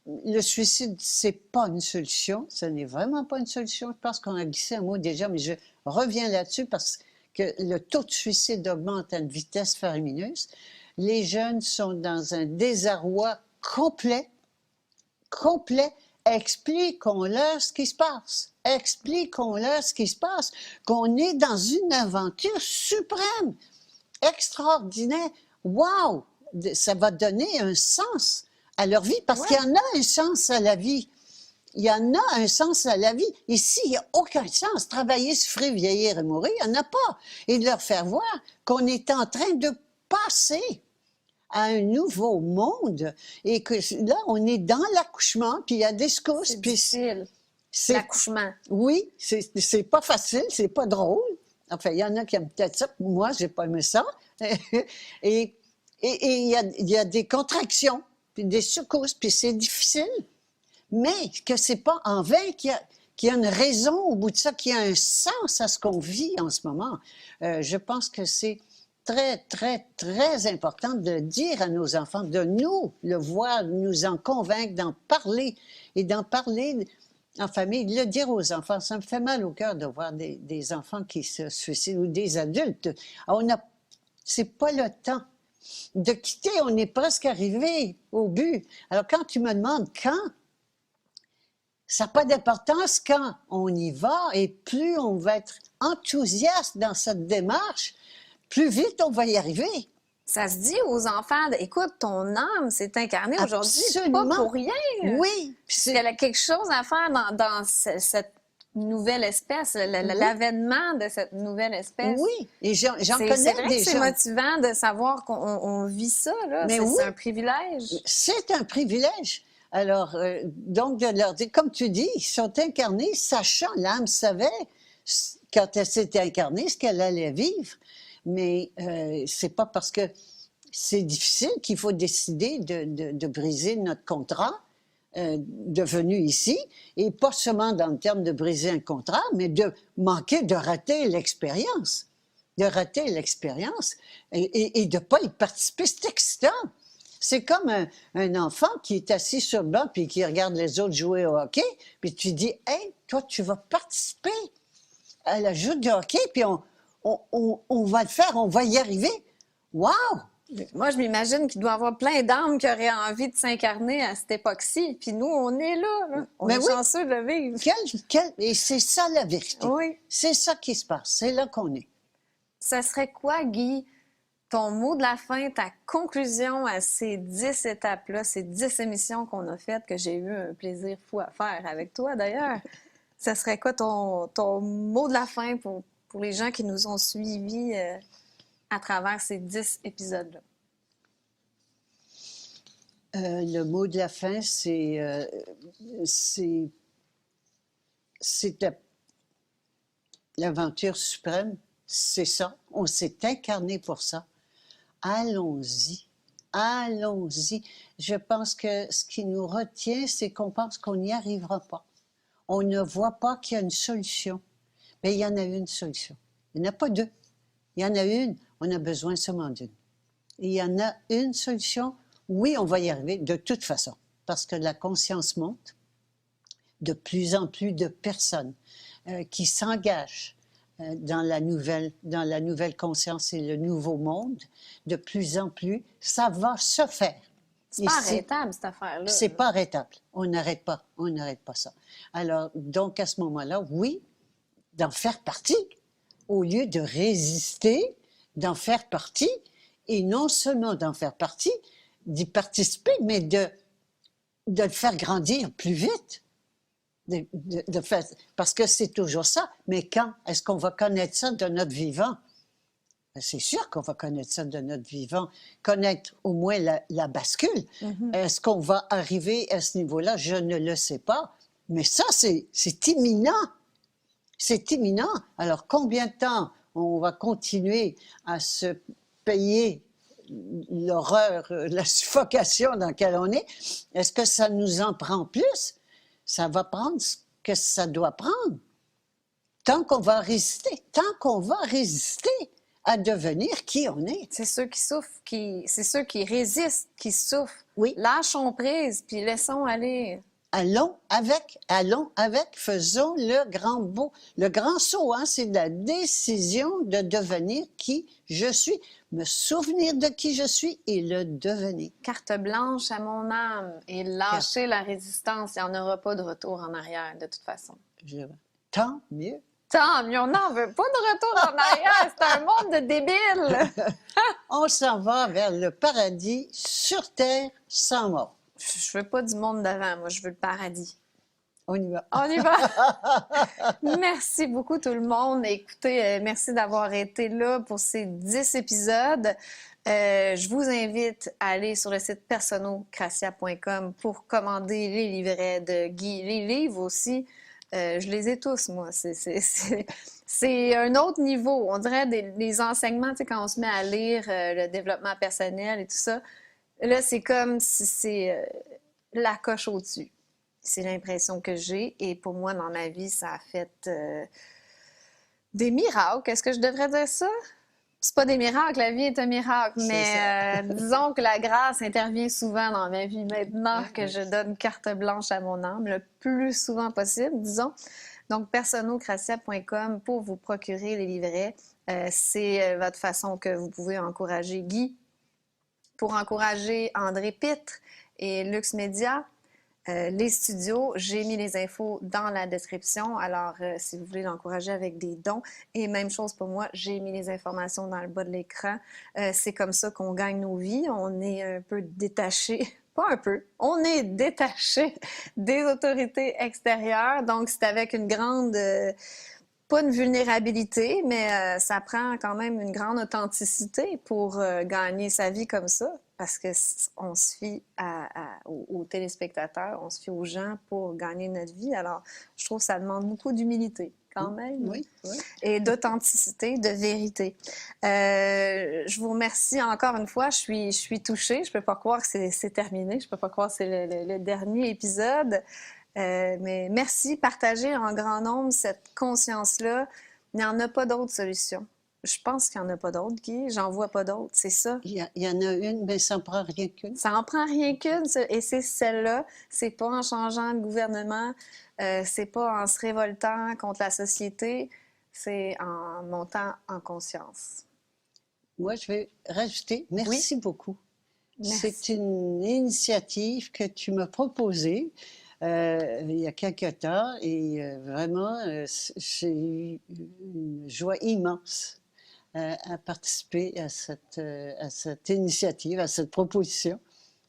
le suicide, c'est pas une solution. Ce n'est vraiment pas une solution. Je pense qu'on a glissé un mot déjà, mais je reviens là-dessus parce que le taux de suicide augmente à une vitesse faramineuse. Les jeunes sont dans un désarroi complet. Expliquons-leur ce qui se passe. Expliquons-leur ce qui se passe. Qu'on est dans une aventure suprême, extraordinaire. Wow! Ça va donner un sens à leur vie, parce qu'il y en a un sens à la vie. Il y en a un sens à la vie. Ici, il n'y a aucun sens. Travailler, souffrir, vieillir et mourir, il n'y en a pas. Et de leur faire voir qu'on est en train de passer à un nouveau monde et que là, on est dans l'accouchement, puis il y a des secousses. C'est difficile, l'accouchement. Oui, c'est pas facile, c'est pas drôle. Enfin, il y en a qui aiment peut-être ça. Moi, j'ai pas aimé ça. Et il y a des contractions, puis des secousses, puis c'est difficile. Mais que c'est pas en vain qu'il y a une raison au bout de ça, qu'il y a un sens à ce qu'on vit en ce moment. Je pense que c'est très, très, très important de dire à nos enfants, de nous le voir, de nous en convaincre, d'en parler, et d'en parler en famille, de le dire aux enfants. Ça me fait mal au cœur de voir des enfants qui se suicident, ou des adultes. C'est pas le temps de quitter, on est presque arrivé au but. Alors quand tu me demandes quand, ça n'a pas d'importance quand on y va, et plus on va être enthousiaste dans cette démarche, plus vite on va y arriver. Ça se dit aux enfants, écoute, ton âme s'est incarnée aujourd'hui, pas pour rien. Oui. Il y a quelque chose à faire dans cette nouvelle espèce, l'avènement de cette nouvelle espèce. Oui, et j'en connais C'est vrai des que c'est motivant de savoir qu'on vit ça, là. Mais C'est un privilège. C'est un privilège. Alors, donc, de leur dire, comme tu dis, ils sont incarnés, sachant, l'âme savait, quand elle s'était incarnée, ce qu'elle allait vivre. Mais c'est pas parce que c'est difficile qu'il faut décider de briser notre contrat de venue ici, et pas seulement dans le terme de briser un contrat, mais de manquer, de rater l'expérience. De rater l'expérience et de ne pas y participer. C'est excitant. C'est comme un enfant qui est assis sur le banc puis qui regarde les autres jouer au hockey, puis tu dis, « Hey, toi, tu vas participer à la joute de hockey, puis on va le faire, on va y arriver. » Wow! Moi, je m'imagine qu'il doit y avoir plein d'âmes qui auraient envie de s'incarner à cette époque-ci. Puis nous, on est là. On Mais est oui. chanceux de le vivre. Et c'est ça la vérité. Oui. C'est ça qui se passe. C'est là qu'on est. Ça serait quoi, Guy, ton mot de la fin, ta conclusion à ces 10 étapes-là, ces 10 émissions qu'on a faites, que j'ai eu un plaisir fou à faire avec toi d'ailleurs? Ça serait quoi ton mot de la fin pour les gens qui nous ont suivis à travers ces 10 épisodes-là? Le mot de la fin, c'est l'aventure suprême. C'est ça. On s'est incarné pour ça. Allons-y. Allons-y. Je pense que ce qui nous retient, c'est qu'on pense qu'on n'y arrivera pas. On ne voit pas qu'il y a une solution. Mais il y en a une solution. Il n'y en a pas deux. Il y en a une. On a besoin seulement d'une. Il y en a une solution. Oui, on va y arriver de toute façon. Parce que la conscience monte. De plus en plus de personnes qui s'engagent dans la nouvelle conscience et le nouveau monde, de plus en plus, ça va se faire. C'est pas arrêtable, cette affaire-là. C'est pas arrêtable. On n'arrête pas ça. Alors, donc, à ce moment-là, oui, d'en faire partie, au lieu de résister, d'en faire partie, et non seulement d'en faire partie, d'y participer, mais de le faire grandir plus vite. Parce que c'est toujours ça. Mais quand est-ce qu'on va connaître ça de notre vivant? C'est sûr qu'on va connaître ça de notre vivant. Connaître au moins la bascule. Mm-hmm. Est-ce qu'on va arriver à ce niveau-là? Je ne le sais pas. Mais ça, c'est imminent. C'est imminent. Alors, combien de temps on va continuer à se payer l'horreur, la suffocation dans laquelle on est? Est-ce que ça nous en prend plus? Ça va prendre ce que ça doit prendre. Tant qu'on va résister à devenir qui on est. C'est ceux qui souffrent, c'est ceux qui résistent, qui souffrent. Oui. Lâchons prise, puis laissons aller. Allons avec, faisons le grand saut, hein, c'est la décision de devenir qui je suis, me souvenir de qui je suis et le devenir. Carte blanche à mon âme et lâcher la résistance, il n'y en aura pas de retour en arrière de toute façon. Tant mieux. Tant mieux, on n'en veut pas de retour en arrière, c'est un monde de débiles. On s'en va vers le paradis sur terre sans mort. Je veux pas du monde d'avant, moi, je veux le paradis. On y va. On y va. Merci beaucoup tout le monde. Écoutez, merci d'avoir été là pour ces 10 épisodes. Je vous invite à aller sur le site personocratia.com pour commander les livrets de Guy, les livres aussi. Je les ai tous, moi. C'est un autre niveau. On dirait les enseignements, tu sais, quand on se met à lire le développement personnel et tout ça. Là, c'est comme si c'est la coche au-dessus. C'est l'impression que j'ai. Et pour moi, dans ma vie, ça a fait des miracles. Est-ce que je devrais dire ça? C'est pas des miracles, la vie est un miracle. Mais disons que la grâce intervient souvent dans ma vie maintenant que je donne carte blanche à mon âme, le plus souvent possible, disons. Donc, personocratia.com pour vous procurer les livrets. C'est votre façon que vous pouvez encourager Guy, pour encourager André Pitre et Lux Média, les studios. J'ai mis les infos dans la description. Alors, si vous voulez l'encourager avec des dons, et même chose pour moi, j'ai mis les informations dans le bas de l'écran. C'est comme ça qu'on gagne nos vies. On est un peu détaché, pas un peu, on est détaché des autorités extérieures. Donc, c'est avec une grande pas une vulnérabilité, mais ça prend quand même une grande authenticité pour gagner sa vie comme ça, parce que on se fie aux téléspectateurs, on se fie aux gens pour gagner notre vie. Alors, je trouve que ça demande beaucoup d'humilité quand même, Oui, oui. et d'authenticité, de vérité. Je vous remercie encore une fois. Je suis touchée. Je peux pas croire que c'est terminé. Je peux pas croire que c'est le dernier épisode. Mais merci. Partagez en grand nombre cette conscience-là. Il n'y en a pas d'autre solution. Je pense qu'il n'y en a pas d'autre, Guy. J'en vois pas d'autre. C'est ça. Il y en a une, mais ça ne prend rien qu'une. Ça en prend rien qu'une, et c'est celle-là. C'est pas en changeant de gouvernement, c'est pas en se révoltant contre la société, c'est en montant en conscience. Moi, je vais rajouter, merci beaucoup. Merci. C'est une initiative que tu m'as proposée il y a quelque temps et vraiment, j'ai eu une joie immense à participer à cette initiative, à cette proposition.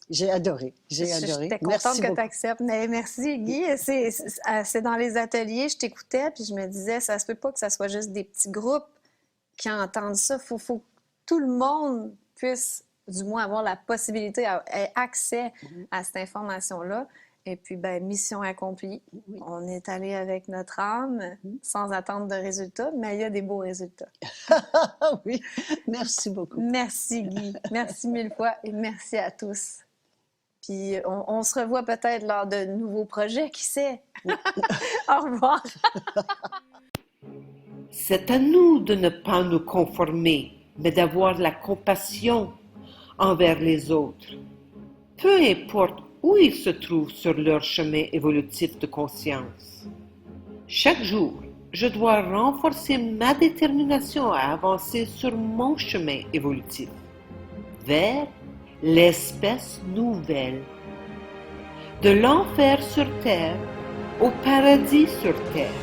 J'ai adoré, J'étais contente Merci que beaucoup. tu acceptes. Mais merci, Guy. C'est dans les ateliers, je t'écoutais, puis je me disais, ça se peut pas que ça soit juste des petits groupes qui entendent ça. Faut que tout le monde puisse, du moins, avoir la possibilité, accès à cette information-là. Et puis, ben, mission accomplie. Oui. On est allé avec notre âme, sans attendre de résultats, mais il y a des beaux résultats. Oui, merci beaucoup. Merci, Guy. Merci mille fois et merci à tous. Puis on se revoit peut-être lors de nouveaux projets, qui sait? Au revoir. C'est à nous de ne pas nous conformer, mais d'avoir la compassion envers les autres. Peu importe où ils se trouvent sur leur chemin évolutif de conscience. Chaque jour, je dois renforcer ma détermination à avancer sur mon chemin évolutif vers l'espèce nouvelle. De l'enfer sur terre au paradis sur terre.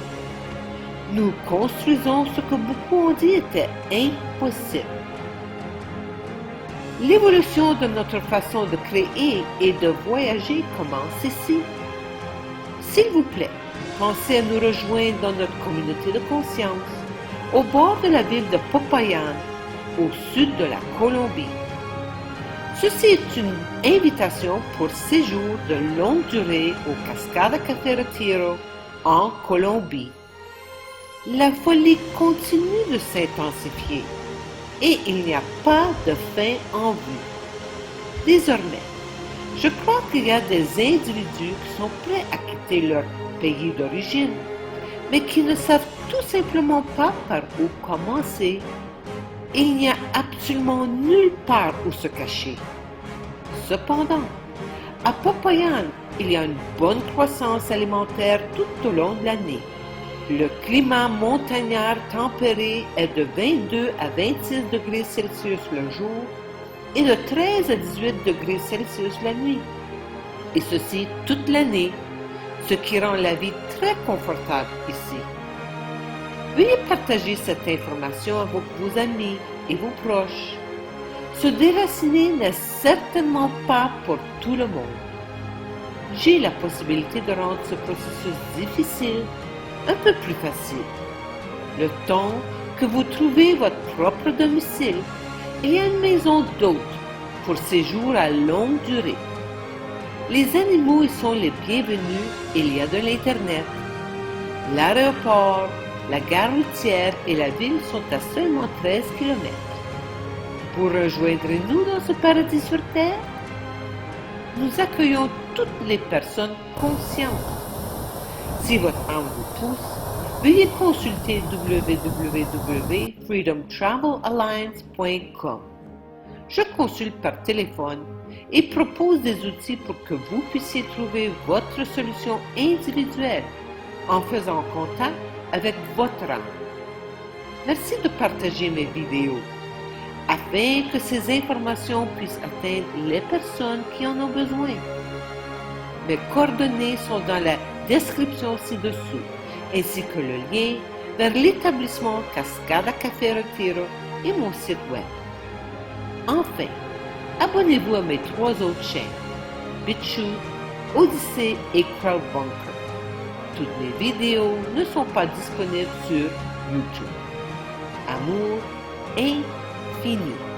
Nous construisons ce que beaucoup ont dit était impossible. L'évolution de notre façon de créer et de voyager commence ici. S'il vous plaît, pensez à nous rejoindre dans notre communauté de conscience, au bord de la ville de Popayan, au sud de la Colombie. Ceci est une invitation pour séjour de longue durée au Cascada Café Retiro, en Colombie. La folie continue de s'intensifier et il n'y a pas de fin en vue. Désormais, je crois qu'il y a des individus qui sont prêts à quitter leur pays d'origine, mais qui ne savent tout simplement pas par où commencer. Il n'y a absolument nulle part où se cacher. Cependant, à Popayan, il y a une bonne croissance alimentaire tout au long de l'année. Le climat montagnard tempéré est de 22 à 26 degrés Celsius le jour et de 13 à 18 degrés Celsius la nuit. Et ceci toute l'année, ce qui rend la vie très confortable ici. Veuillez partager cette information avec vos amis et vos proches. Se déraciner n'est certainement pas pour tout le monde. J'ai la possibilité de rendre ce processus difficile un peu plus facile. Le temps que vous trouvez votre propre domicile et une maison d'hôte pour séjour à longue durée. Les animaux y sont les bienvenus, il y a de l'Internet. L'aéroport, la gare routière et la ville sont à seulement 13 km. Pour rejoindre-nous dans ce paradis sur Terre, nous accueillons toutes les personnes conscientes. Si votre âme vous pousse, veuillez consulter www.freedomtravelalliance.com. Je consulte par téléphone et propose des outils pour que vous puissiez trouver votre solution individuelle en faisant contact avec votre âme. Merci de partager mes vidéos afin que ces informations puissent atteindre les personnes qui en ont besoin. Mes coordonnées sont dans la description ci-dessous, ainsi que le lien vers l'établissement Cascada Café Retiro et mon site web. Enfin, abonnez-vous à mes 3 autres chaînes, BitChute, Odyssey et Crowdbunker. Toutes mes vidéos ne sont pas disponibles sur YouTube. Amour infini.